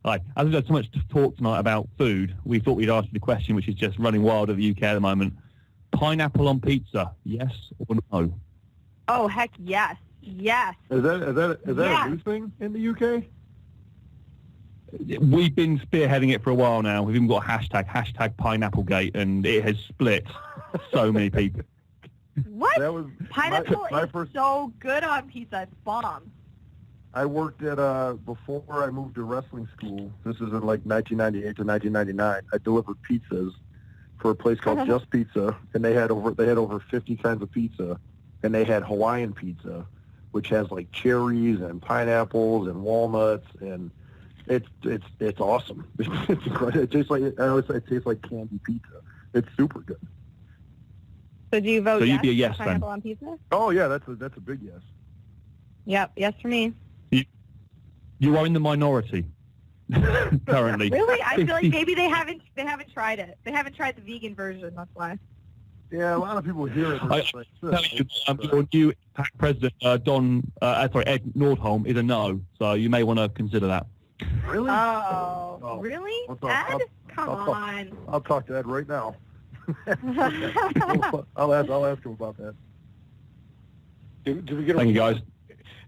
Hi. As we've had so much talk tonight about food, we thought we'd ask you the question, which is just running wild over the UK at the moment. Pineapple on pizza, yes or no? Oh, heck yes. Yes. Is that Yes. a new thing in the UK? We've been spearheading it for a while now. We've even got a hashtag Pineapplegate, and it has split so many people. What? That was Pineapple my is first. so good on pizza. It's bomb. I worked at before I moved to wrestling school. This is in like 1998 to 1999. I delivered pizzas for a place called Just Pizza, and they had over 50 kinds of pizza, and they had Hawaiian pizza, which has like cherries and pineapples and walnuts, and it's awesome. It's incredible. It tastes like I always say it tastes like candy pizza. It's super good. So do you vote So yes you'd be a yes for then? pineapple on pizza? Oh yeah, that's a big yes. Yep, yes for me. You are in the minority currently. Really? I feel like maybe they haven't tried it. They haven't tried the vegan version. That's why. Yeah, a lot of people hear it. I tell you, your new PAC president, Ed Nordholm, is a no, so you may want to consider that. Really? Oh, really? Ed? Come on. I'll talk to Ed right now. I'll ask him about that. Did we get a Thank you, guys.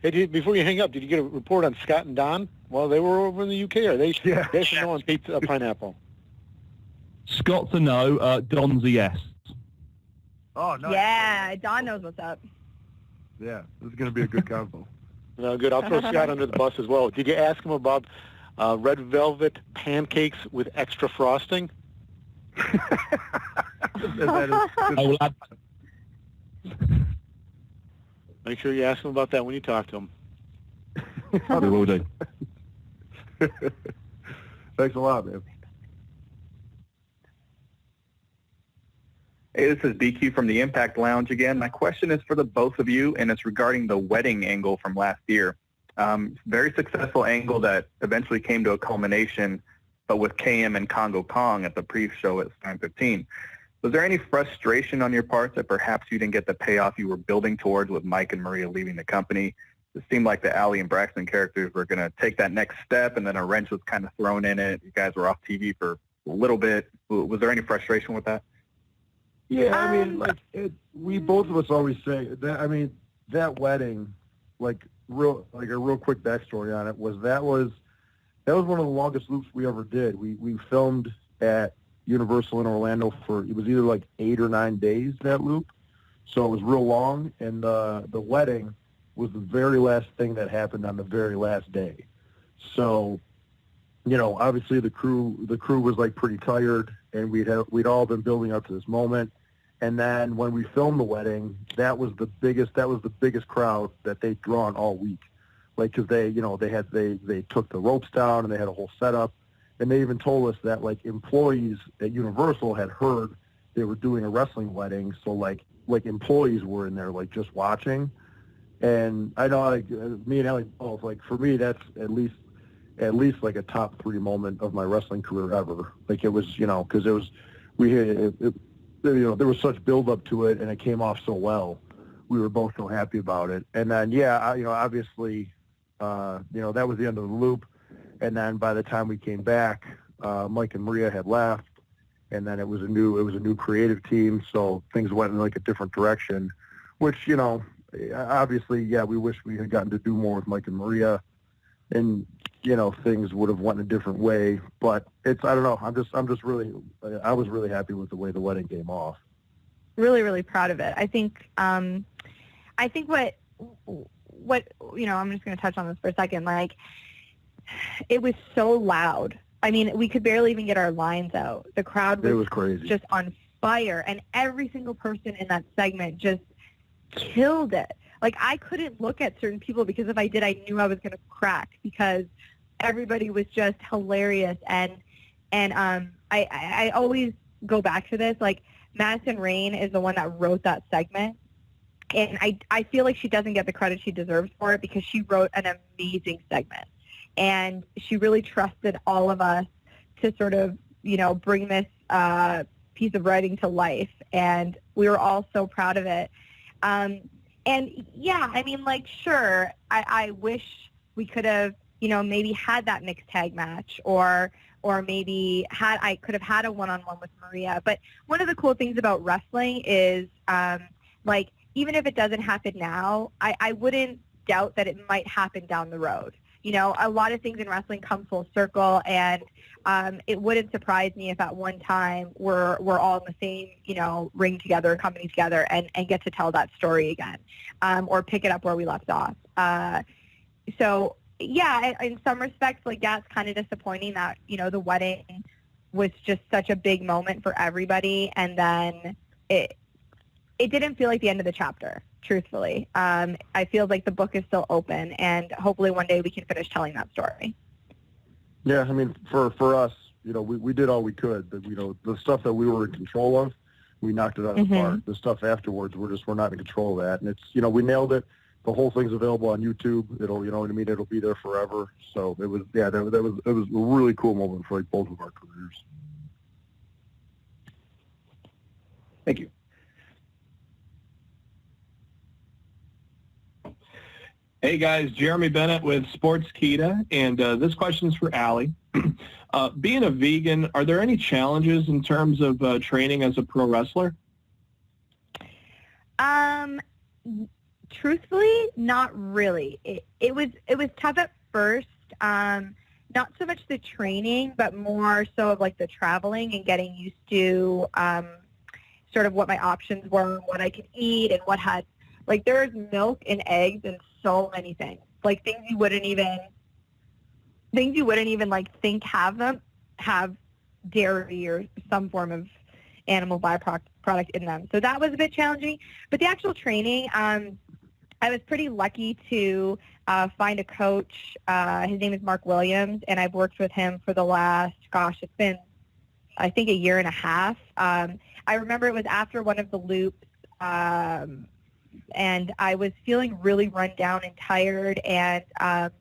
Hey, before you hang up, did you get a report on Scott and Don while they were over in the UK? Or they should know on pizza, pineapple? Scott's a no, Don's a yes. Oh, nice. Yeah, Don knows what's up. Yeah, this is going to be a good combo. No, good. I'll throw Scott under the bus as well. Did you ask him about red velvet pancakes with extra frosting? I will add. Make sure you ask him about that when you talk to him. We will do. Thanks a lot, man. Hey, this is BQ from the Impact Lounge again. My question is for the both of you, and it's regarding the wedding angle from last year. Very successful angle that eventually came to a culmination, but with KM and Congo Kong at the pre-show at Time 15. Was there any frustration on your part that perhaps you didn't get the payoff you were building towards with Mike and Maria leaving the company? It seemed like the Allie and Braxton characters were going to take that next step, and then a wrench was kind of thrown in it. You guys were off TV for a little bit. Was there any frustration with that? Yeah, I mean, we both of us always say that. I mean, that wedding, a real quick backstory on it was one of the longest loops we ever did. We filmed at Universal in Orlando it was either like 8 or 9 days, that loop. So it was real long, and the wedding was the very last thing that happened on the very last day. So, obviously the crew was like pretty tired, and we'd all been building up to this moment. And then when we filmed the wedding, that was the biggest crowd that they'd drawn all week. Like, cause they took the ropes down and they had a whole setup. And they even told us that like employees at Universal had heard they were doing a wrestling wedding. So like employees were in there, like just watching. And I know like me and Allie both, like for me, that's at least like a top 3 moment of my wrestling career ever. Like it was, cause it was, there was such build up to it and it came off so well. We were both so happy about it. And then, obviously, that was the end of the loop. And then by the time we came back, Mike and Maria had left, and then it was a new creative team. So things went in like a different direction, which, obviously, yeah, we wish we had gotten to do more with Mike and Maria, and, things would have went in a different way. But I don't know. I was really happy with the way the wedding came off. Really, really proud of it. I think what I'm just going to touch on this for a second. Like, it was so loud. I mean, we could barely even get our lines out. The crowd was crazy, just on fire, and every single person in that segment just killed it. Like, I couldn't look at certain people because if I did, I knew I was going to crack because everybody was just hilarious. And I always go back to this. Like, Madison Rain is the one that wrote that segment. And I feel like she doesn't get the credit she deserves for it because she wrote an amazing segment. And she really trusted all of us to sort of, bring this piece of writing to life. And we were all so proud of it. And, yeah, I mean, like, sure, I wish we could have maybe had that mixed tag match, or maybe I could have had a one-on-one with Maria. But one of the cool things about wrestling is, like, even if it doesn't happen now, I wouldn't doubt that it might happen down the road. A lot of things in wrestling come full circle, and it wouldn't surprise me if at one time we're all in the same, ring together, company together, and get to tell that story again, or pick it up where we left off. So, yeah, in some respects, like, yeah, it's kind of disappointing that, the wedding was just such a big moment for everybody, and then it didn't feel like the end of the chapter, truthfully. I feel like the book is still open, and hopefully one day we can finish telling that story. Yeah, I mean, for us, we did all we could. The stuff that we were in control of, we knocked it out of the park. The stuff afterwards, we're not in control of that. And it's, we nailed it. The whole thing's available on YouTube. It'll, it'll be there forever. So it was, it was a really cool moment for, like, both of our careers. Thank you. Hey guys, Jeremy Bennett with Sportskeeda, and this question is for Allie. Being a vegan, are there any challenges in terms of training as a pro wrestler? Truthfully, not really. It was tough at first. Not so much the training, but more so of, like, the traveling and getting used to sort of what my options were, what I could eat, and what had, like, there's milk and eggs and so many things, like things you wouldn't even like think have dairy or some form of animal byproduct in them. So that was a bit challenging. But the actual training, I was pretty lucky to find a coach. His name is Mark Williams, and I've worked with him for the last, it's been, I think, a year and a half. I remember it was after one of the loops, and I was feeling really run down and tired, and I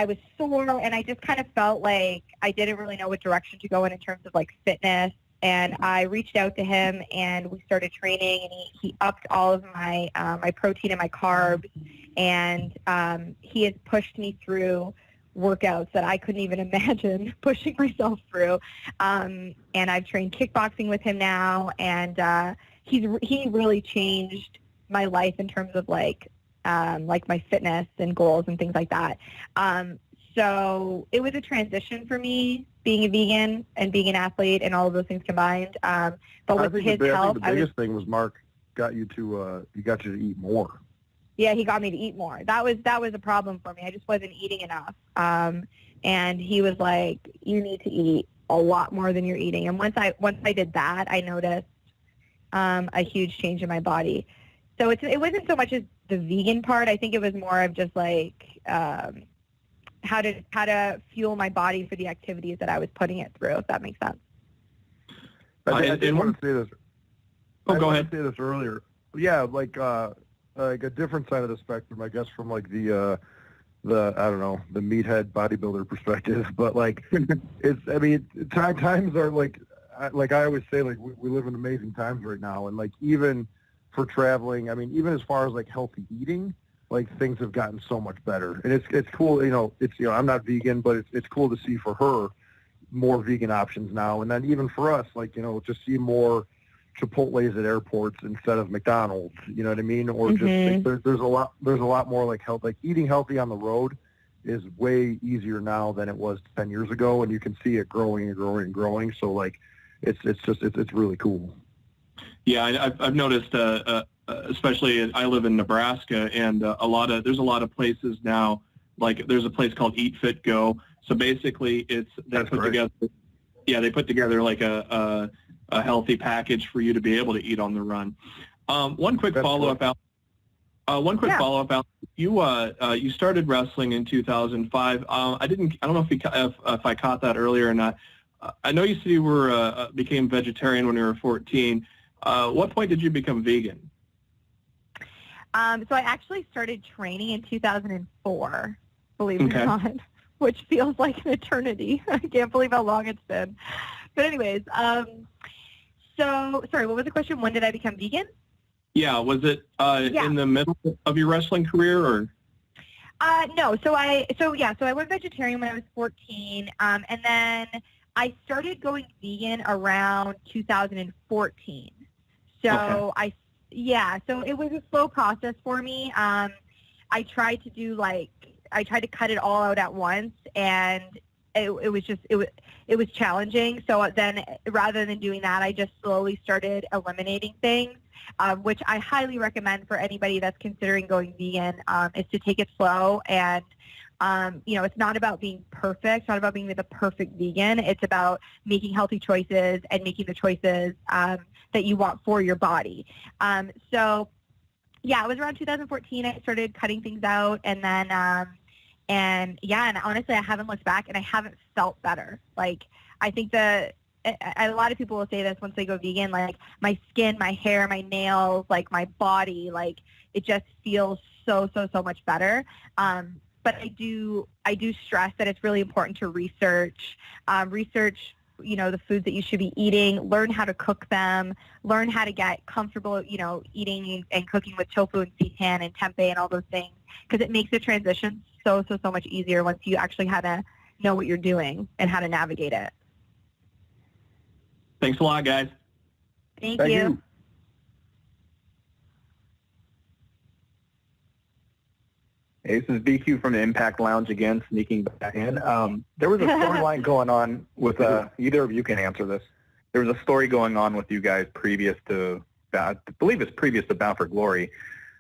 was sore, and I just kind of felt like I didn't really know what direction to go in terms of, like, fitness. And I reached out to him, and we started training, and he upped all of my my protein and my carbs, and he has pushed me through workouts that I couldn't even imagine pushing myself through. And I've trained kickboxing with him now, and he really changed my life in terms of, like my fitness and goals and things like that. So it was a transition for me, being a vegan and being an athlete and all of those things combined. But with his help, the biggest thing was Mark got you to eat more. Yeah, he got me to eat more. That was a problem for me. I just wasn't eating enough. And he was like, you need to eat a lot more than you're eating. And once I did that, I noticed a huge change in my body. So it wasn't so much as the vegan part. I think it was more of just like how to fuel my body for the activities that I was putting it through, if that makes sense. I did want to say this. Go ahead. Say this earlier. Yeah, like a different side of the spectrum, I guess, from like the I don't know, the meathead bodybuilder perspective. But like, times are like I always say, like we live in amazing times right now, and like even for traveling, even as far as like healthy eating, like things have gotten so much better, and it's cool. I'm not vegan, but it's cool to see for her more vegan options now, and then even for us, like to see more Chipotle's at airports instead of McDonald's. You know what I mean? Or just like, there's a lot more like health, like eating healthy on the road is way easier now than it was 10 years ago, and you can see it growing and growing and growing. So like it's really cool. Yeah, I've noticed, especially I live in Nebraska, and there's a lot of places now. Like there's a place called Eat Fit Go. So basically, they put together like a healthy package for you to be able to eat on the run. One quick follow-up, Al. You started wrestling in 2005. I don't know if I caught that earlier or not. I know you said you became vegetarian when you were 14. What point did you become vegan? So I actually started training in 2004, believe it or not, which feels like an eternity. I can't believe how long it's been. But anyways, so sorry, what was the question? When did I become vegan? Yeah, was it in the middle of your wrestling career, or? No. So I went vegetarian when I was 14, and then I started going vegan around 2014. So Okay. so it was a slow process for me. I tried to cut it all out at once, and it was challenging. So then, rather than doing that, I just slowly started eliminating things, which I highly recommend for anybody that's considering going vegan. Is to take it slow, and it's not about being perfect. It's not about being the perfect vegan. It's about making healthy choices and making the choices that you want for your body. It was around 2014 I started cutting things out, and then and honestly I haven't looked back, and I haven't felt better. Like, I think a lot of people will say this once they go vegan, like my skin, my hair, my nails, like my body, like it just feels so much better. But I do stress that it's really important to research the foods that you should be eating, learn how to cook them, learn how to get comfortable, eating and cooking with tofu and seitan and tempeh and all those things, because it makes the transition so much easier once you actually know what you're doing and how to navigate it. Thanks a lot, guys. Thank you. Hey, this is BQ from the Impact Lounge again, sneaking back in. There was a storyline going on with, either of you can answer this. There was a story going on with you guys previous to, I believe it's previous to Bound for Glory,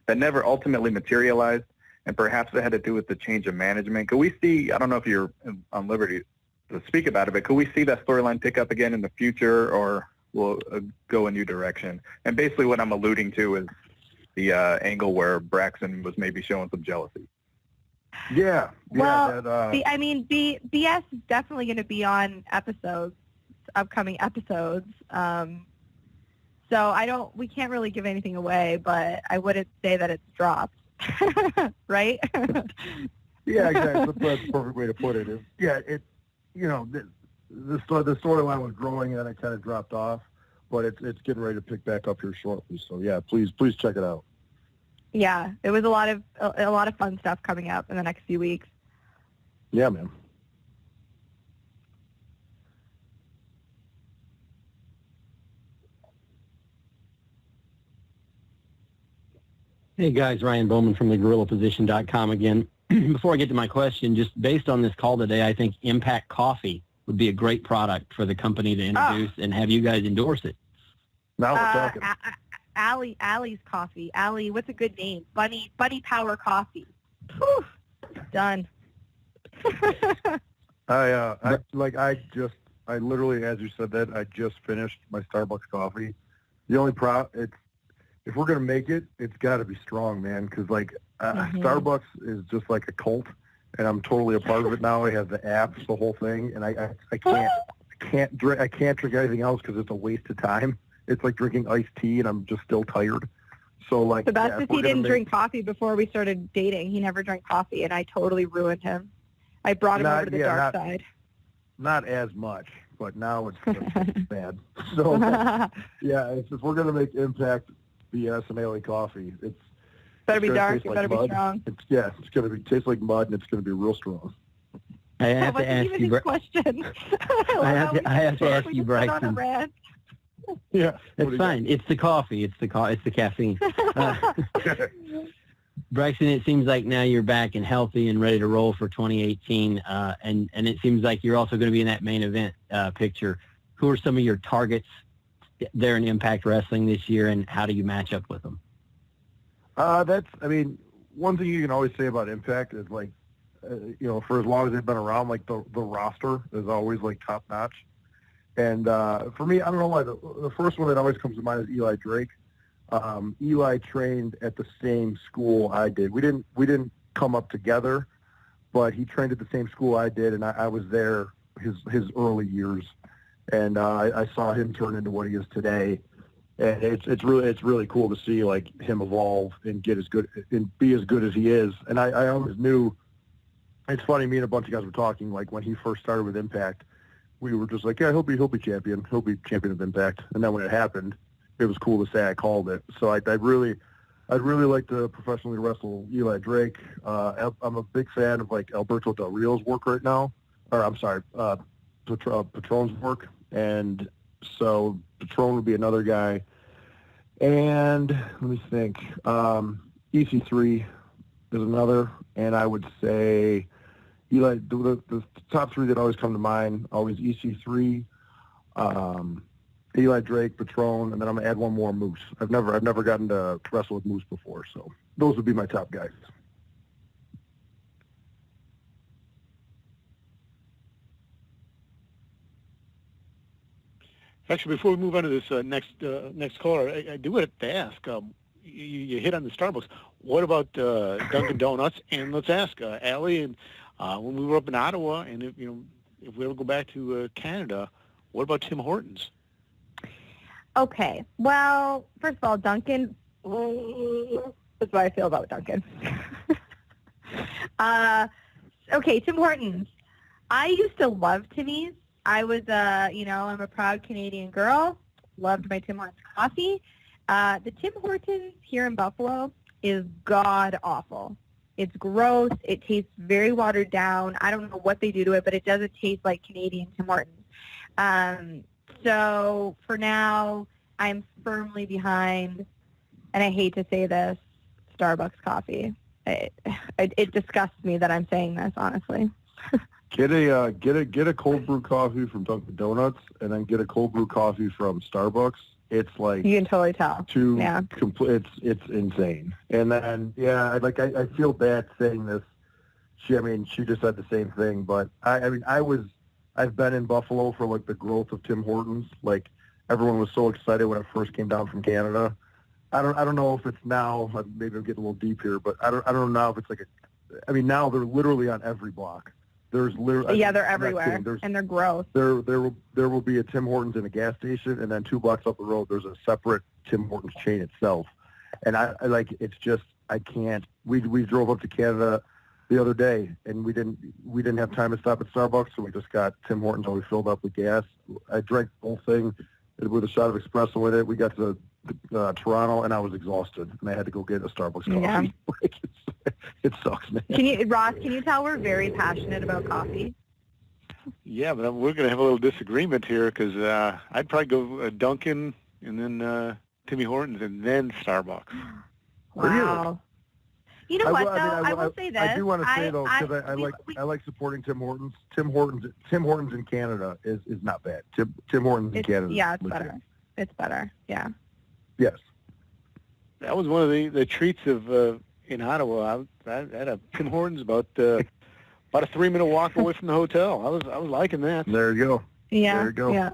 that never ultimately materialized, and perhaps it had to do with the change of management. Could we see, I don't know if you're on liberty to speak about it, but could we see that storyline pick up again in the future, or will it go a new direction? And basically what I'm alluding to is the angle where Braxton was maybe showing some jealousy. Yeah. Well, BS is definitely going to be on upcoming episodes. So we can't really give anything away, but I wouldn't say that it's dropped, right? Yeah, exactly. That's the perfect way to put it. The storyline was growing, and then it kind of dropped off, but it's getting ready to pick back up here shortly. So yeah, please check it out. Yeah, it was a lot of fun stuff coming up in the next few weeks. Yeah, man. Hey guys, Ryan Bowman from thegorillaposition.com again. Before I get to my question, just based on this call today, I think Impact Coffee would be a great product for the company to introduce and have you guys endorse it. Now we're talking. Allie's coffee. Allie, what's a good name? Bunny Power Coffee. Whew. Done. I literally, as you said that, I just finished my Starbucks coffee. The only if we're gonna make it, it's got to be strong, man. Because Starbucks is just like a cult, and I'm totally a part of it now. I have the apps, the whole thing, and I can't drink anything else because it's a waste of time. It's like drinking iced tea, and I'm just still tired. So the best is he didn't drink coffee before we started dating. He never drank coffee, and I totally ruined him. I brought him over to the dark side. Not as much, but now it's bad. So if we're gonna make Impact BS and Allie coffee, it's better be dark. It better be strong. It's gonna taste like mud, and it's gonna be real strong. I have to ask you, question. I have to ask you, Braxton. Yeah, that's fine. It's the coffee. It's the caffeine. Braxton, it seems like now you're back and healthy and ready to roll for 2018, and it seems like you're also going to be in that main event picture. Who are some of your targets there in Impact Wrestling this year, and how do you match up with them? One thing you can always say about Impact is for as long as they've been around, the roster is always top notch. And for me, I don't know why, the first one that always comes to mind is Eli Drake. Eli trained at the same school I did. We didn't come up together, but he trained at the same school I did, and I was there his early years, and I saw him turn into what he is today. And it's really cool to see him evolve and get as good and be as good as he is. And I always knew. It's funny, me and a bunch of guys were talking when he first started with Impact. We were just like, yeah, he'll be champion. He'll be champion of Impact. And then when it happened, it was cool to say I called it. So I I'd really like to professionally wrestle Eli Drake. I'm a big fan of like Alberto Del Rio's work right now, or I'm sorry, Patron's work, and so Patron would be another guy. And let me think, EC3 is another, and I would say Eli. The top three that always come to mind always EC3. Eli Drake, Patron, and then I'm gonna add one more, Moose. I've never gotten to wrestle with Moose before, so those would be my top guys. Actually, before we move on to this next caller, I do have to ask. You hit on the Starbucks. What about Dunkin' Donuts? And let's ask Allie. And when we were up in Ottawa, and if we ever go back to Canada, what about Tim Hortons? Okay. Well, first of all, Dunkin'. That's what I feel about Dunkin'. Okay, Tim Hortons. I used to love Timmy's. I was, I'm a proud Canadian girl. Loved my Tim Hortons coffee. The Tim Hortons here in Buffalo is god-awful. It's gross. It tastes very watered down. I don't know what they do to it, but it doesn't taste like Canadian Tim Hortons. So for now, I'm firmly behind, and I hate to say this, Starbucks coffee. It disgusts me that I'm saying this, honestly. Get a cold brew coffee from Dunkin' Donuts, and then get a cold brew coffee from Starbucks. It's like you can totally tell. It's insane. And then I feel bad saying this. She just said the same thing, but I've been in Buffalo for like the growth of Tim Hortons. Like everyone was so excited when I first came down from Canada. I don't know if it's now. Maybe I'm getting a little deep here, but I don't know if it's like now they're literally on every block. There's literally they're everywhere, and they're gross. There will be a Tim Hortons in a gas station, and then 2 blocks up the road there's a separate Tim Hortons chain itself. And I it's just I can't. We drove up to Canada the other day, and we didn't have time to stop at Starbucks, so we just got Tim Hortons and we filled up with gas. I drank the whole thing with a shot of espresso with it. We got to Toronto, and I was exhausted, and I had to go get a Starbucks coffee. Yeah. It sucks, man. Ross, can you tell we're very passionate about coffee? Yeah, but we're going to have a little disagreement here because I'd probably go Dunkin' and then Timmy Hortons and then Starbucks. Wow. You know what, though? I will say this. I do want to say, though, because I like supporting Tim Hortons. Tim Hortons in Canada is not bad. Tim Hortons in Canada. Yeah, it's better. It's better, yeah. Yes. That was one of the treats of in Ottawa. I had a Tim Hortons about a 3-minute walk away from the hotel. I was liking that. There you go. Yeah. There you go. Yeah.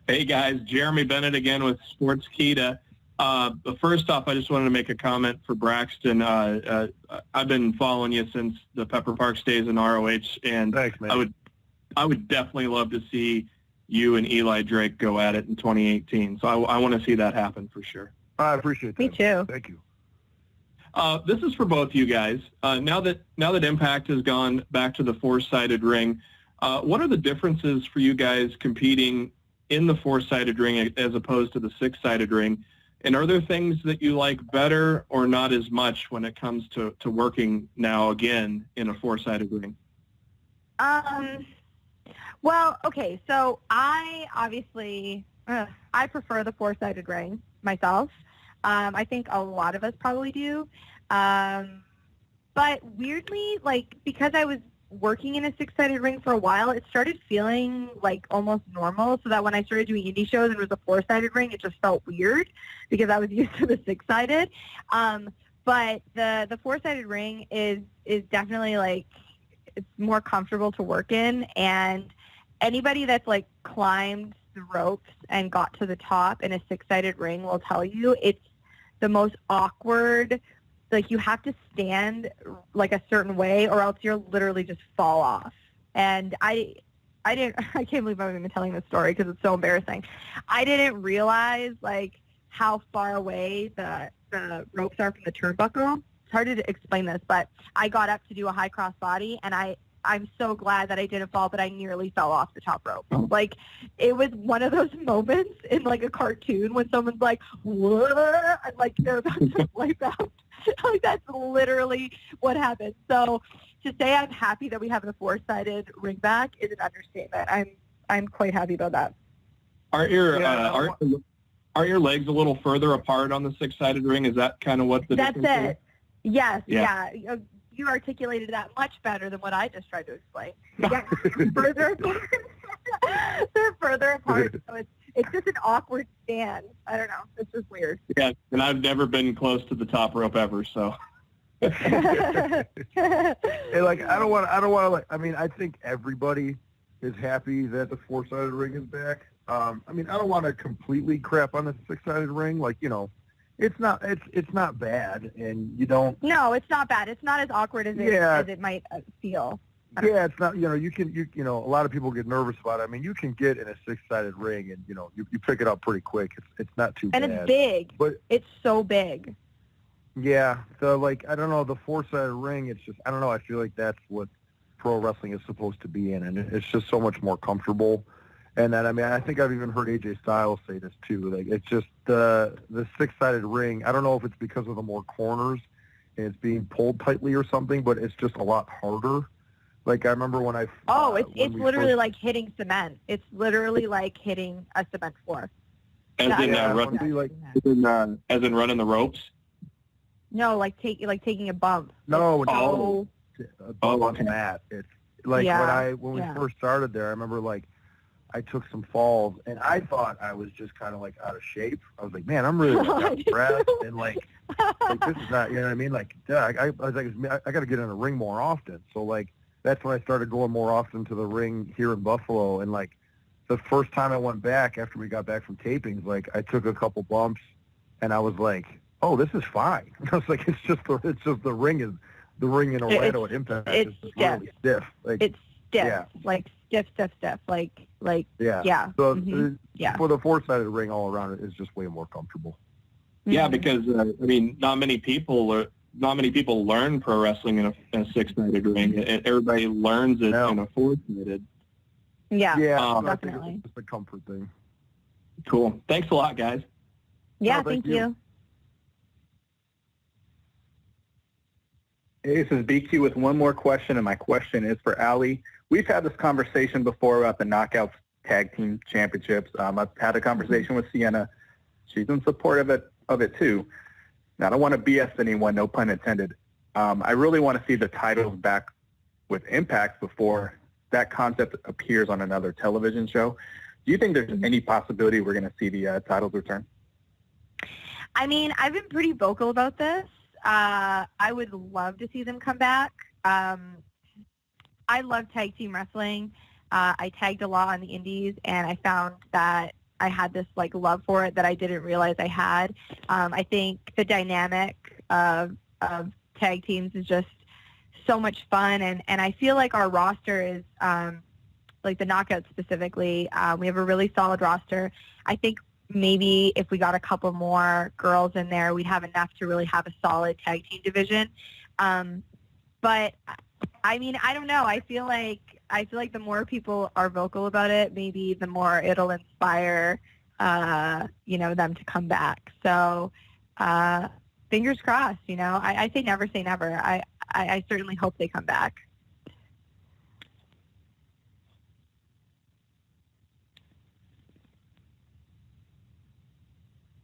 Hey guys, Jeremy Bennett again with Sportskeeda. But first off, I just wanted to make a comment for Braxton. I've been following you since the Pepper Park days in ROH, and thanks, man. I would definitely love to see you and Eli Drake go at it in 2018. So I want to see that happen for sure. I appreciate that. Me too. Thank you. This is for both you guys. Now that Impact has gone back to the 4-sided ring, what are the differences for you guys competing in the 4-sided ring as opposed to the 6-sided ring? And are there things that you like better or not as much when it comes to working now again in a 4-sided ring? Well, okay, so I obviously, I prefer the 4-sided ring myself. I think a lot of us probably do. But weirdly, like, because I was working in a 6-sided ring for a while, it started feeling like almost normal, so that when I started doing indie shows and it was a 4-sided ring, it just felt weird because I was used to the 6-sided. But the 4-sided ring is definitely, like, it's more comfortable to work in, and anybody that's like climbed the ropes and got to the top in a 6-sided ring will tell you it's the most awkward. Like, you have to stand like a certain way or else you'll literally just fall off. And I can't believe I'm even telling this story because it's so embarrassing. I didn't realize like how far away the ropes are from the turnbuckle. It's hard to explain this, but I got up to do a high cross body and I I'm so glad that I didn't fall, but I nearly fell off the top rope. Like, it was one of those moments in, like, a cartoon when someone's like, what? And, like, they're about to wipe out. Like, that's literally what happened. So to say I'm happy that we have the 4-sided ring back is an understatement. I'm quite happy about that. Aren't your legs a little further apart on the 6-sided ring? Is that kind of what the That's difference is? it. Yes, Yeah. yeah. You articulated that much better than what I just tried to explain. Yeah, further apart. They're further apart, so it's just an awkward stand. I don't know. It's just weird. Yeah, and I've never been close to the top rope ever, so. Hey, like, I don't want to, like, I mean, I think everybody is happy that the 4-sided ring is back. I mean, I don't want to completely crap on the 6-sided ring. Like, you know, it's not bad, and you don't. No, it's not bad. It's not as awkward as it might feel. Yeah, it's not. You know, you know, a lot of people get nervous about it. I mean, you can get in a 6-sided ring, and you know, you pick it up pretty quick. It's not too bad. And it's big. But it's so big. Yeah, so like, I don't know, the 4-sided ring. It's just, I don't know. I feel like that's what pro wrestling is supposed to be in, and it's just so much more comfortable. And then, I mean, I think I've even heard AJ Styles say this too. Like, it's just the 6-sided ring. I don't know if it's because of the more corners and it's being pulled tightly or something, but it's just a lot harder. Like, I remember when it's literally like hitting cement. It's literally like hitting a cement floor. As in running the ropes. No, like taking a bump. No, a bump on that. It's like when we first started there. I remember, like, I took some falls, and I thought I was just kind of, like, out of shape. I was like, man, I'm really out of breath, and, like this is not, you know what I mean? Like, I was like, I got to get in the ring more often. So, like, that's when I started going more often to the ring here in Buffalo. And, like, the first time I went back after we got back from tapings, like, I took a couple bumps, and I was like, oh, this is fine. I was like, it's just the ring in Orlando at Impact is just really stiff. Like, it's stiff. Yeah. Like, stiff. Like, yeah. So yeah. For the 4-sided ring all around, it is just way more comfortable. Yeah, because I mean, not many people learn pro wrestling in a 6-sided ring. Everybody learns it in a 4-sided. Yeah, definitely. It's a comfort thing. Cool. Thanks a lot, guys. Yeah, thank you. Hey, this is BQ with one more question, and my question is for Allie. We've had this conversation before about the Knockouts Tag Team Championships. I've had a conversation with Sienna. She's in support of it too. Now, I don't want to BS anyone, no pun intended. I really want to see the titles back with Impact before that concept appears on another television show. Do you think there's any possibility we're going to see the titles return? I mean, I've been pretty vocal about this. I would love to see them come back. I love tag team wrestling. I tagged a lot on the indies, and I found that I had this, like, love for it that I didn't realize I had. I think the dynamic of tag teams is just so much fun, and I feel like our roster is, like the Knockouts specifically, we have a really solid roster. I think maybe if we got a couple more girls in there, we'd have enough to really have a solid tag team division. But I mean, I don't know. I feel like the more people are vocal about it, maybe the more it'll inspire, them to come back. So, fingers crossed. I say never say never. I certainly hope they come back.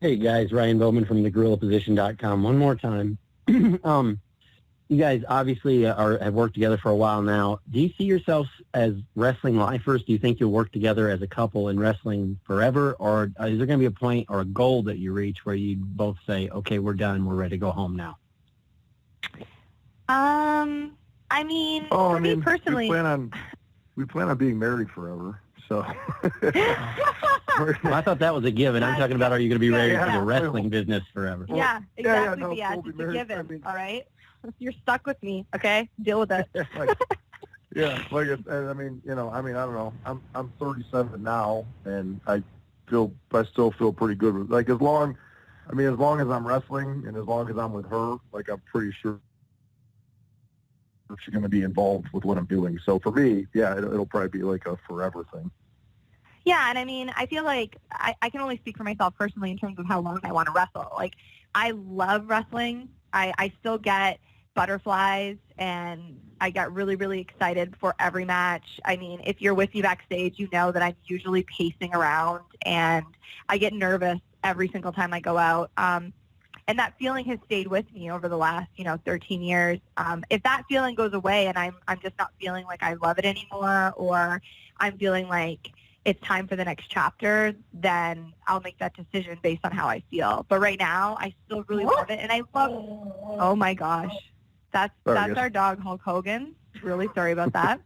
Hey guys, Ryan Bowman from thegorillaposition.com. One more time. You guys obviously have worked together for a while now. Do you see yourselves as wrestling lifers? Do you think you'll work together as a couple in wrestling forever? Or is there going to be a point or a goal that you reach where you both say, okay, we're done, we're ready to go home now? I mean, for me personally... We plan on being married forever, so... Well, I thought that was a given. I'm talking about, are you going to be ready for the wrestling business forever? Yeah, exactly. It's a given, all right? You're stuck with me, okay? Deal with it. I don't know. I'm 37 now, and I still feel pretty good with, like, as long as I'm wrestling and as long as I'm with her, like, I'm pretty sure she's going to be involved with what I'm doing. So for me, yeah, it'll probably be like a forever thing. Yeah, and I mean, I feel like I can only speak for myself personally in terms of how long I want to wrestle. Like, I love wrestling. I still get butterflies, and I get really, really excited before every match. I mean, if you're with me backstage, you know that I'm usually pacing around, and I get nervous every single time I go out. And that feeling has stayed with me over the last, 13 years. If that feeling goes away and I'm just not feeling like I love it anymore, or I'm feeling like it's time for the next chapter, then I'll make that decision based on how I feel. But right now, I still really love it, and I love. Oh my gosh, that's our dog Hulk Hogan. Really sorry about that.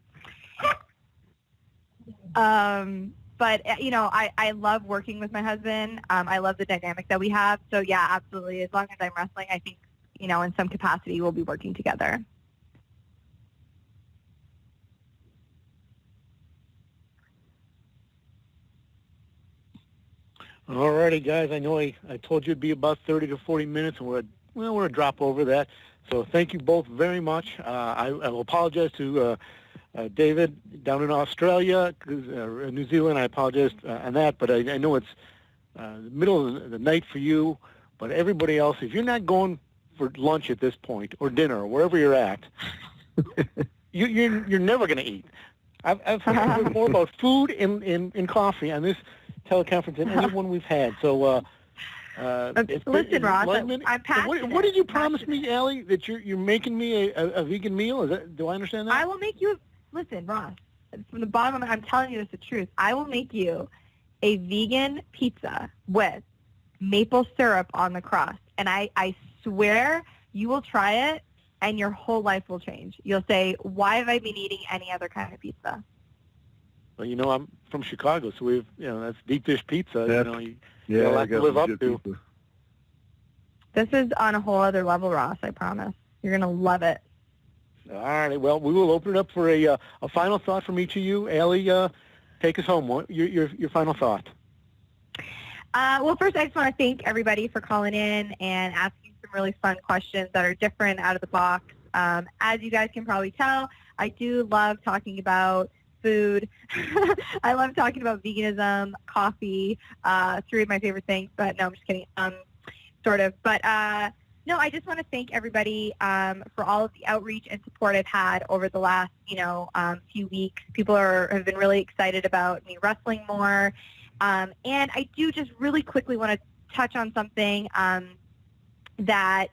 But I love working with my husband. I love the dynamic that we have. So yeah, absolutely. As long as I'm wrestling, I think in some capacity we'll be working together. All righty, guys. I know I told you it'd be about 30 to 40 minutes, and we're going to drop over that. So thank you both very much. I will apologize to David down in Australia, New Zealand. I apologize on that, but I know it's the middle of the night for you. But everybody else, if you're not going for lunch at this point, or dinner, or wherever you're at, you're never going to eat. I've heard more about food and coffee on this teleconference than any one we've had. So, listen, Ross, I'm passionate. What did you promise me, Allie? That you're making me a vegan meal? Do I understand that? I will make you. Listen, Ross. From the bottom of I'm telling you this the truth. I will make you a vegan pizza with maple syrup on the crust, and I swear you will try it, and your whole life will change. You'll say, "Why have I been eating any other kind of pizza?" Well, I'm from Chicago, so we've, that's deep dish pizza. You got a lot to live up to. Pizza. This is on a whole other level, Ross. I promise. You're gonna love it. All right. Well, we will open it up for a final thought from each of you. Allie, take us home. Your final thought. Well, first, I just want to thank everybody for calling in and asking some really fun questions that are different, out of the box. As you guys can probably tell, I do love talking about food. I love talking about veganism, coffee, three of my favorite things, but no, I'm just kidding. Sort of. But no, I just want to thank everybody for all of the outreach and support I've had over the last, few weeks. People have been really excited about me wrestling more. And I do just really quickly want to touch on something that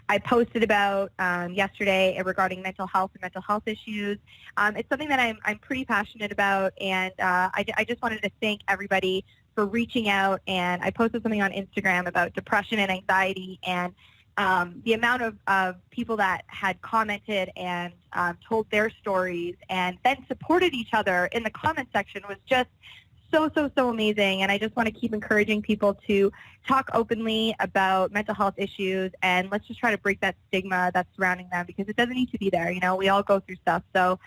I posted about yesterday regarding mental health and mental health issues. It's something that I'm pretty passionate about, and I just wanted to thank everybody for reaching out. And I posted something on Instagram about depression and anxiety, and the amount of people that had commented and told their stories and then supported each other in the comment section was just so amazing. And I just want to keep encouraging people to talk openly about mental health issues, and let's just try to break that stigma that's surrounding them, because it doesn't need to be there. We all go through stuff. So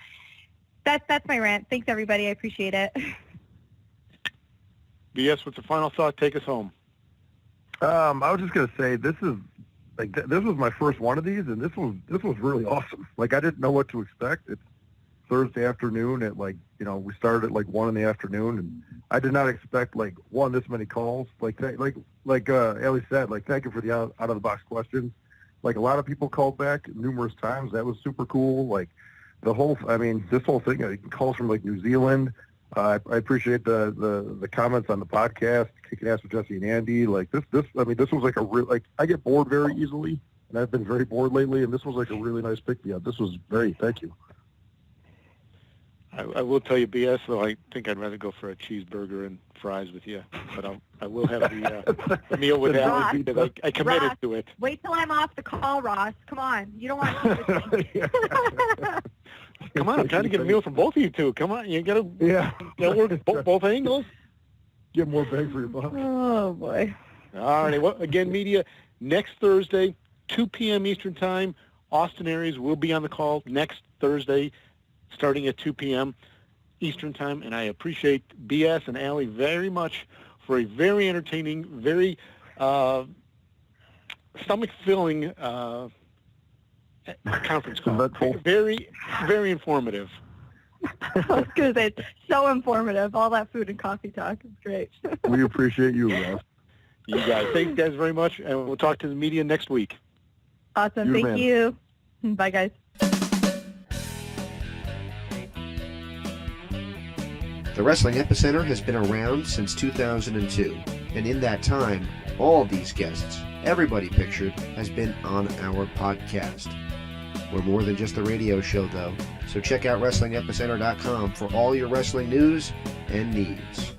that's my rant. Thanks, everybody. I appreciate it. BS, what's the final thought? Take us home. I was just gonna say, this is this was my first one of these, and this was really awesome. I didn't know what to expect. It's Thursday afternoon at we started at 1 in the afternoon, and I did not expect this many calls. Like Allie said, thank you for the out of the box questions. A lot of people called back numerous times. That was super cool. This whole thing, calls from New Zealand. I appreciate the comments on the podcast, Kicking Ass with Jesse and Andy. This was a real, I get bored very easily, and I've been very bored lately, and this was a really nice pick-me-up. This was great. Thank you. I will tell you, BS, though, I think I'd rather go for a cheeseburger and fries with you, but I will have the meal with Allie because I committed to it. Wait till I'm off the call, Ross. Come on. You don't want to eat with me. Come on, I'm trying to get a meal from both of you two. Come on, you got to work both angles. Get more bang for your buck. Oh, boy. All right. Well, again, media, next Thursday, 2 p.m. Eastern Time, Austin areas will be on the call next Thursday, starting at 2 p.m. Eastern Time. And I appreciate BS and Allie very much for a very entertaining, very stomach-filling conference call. Very, very informative. I was going to say, it's so informative. All that food and coffee talk is great. We appreciate you, Russ. You guys. Thank you guys very much, and we'll talk to the media next week. Awesome. Thank you. Bye, guys. The Wrestling Epicenter has been around since 2002, and in that time, all these guests, everybody pictured, has been on our podcast. We're more than just a radio show, though, so check out WrestlingEpicenter.com for all your wrestling news and needs.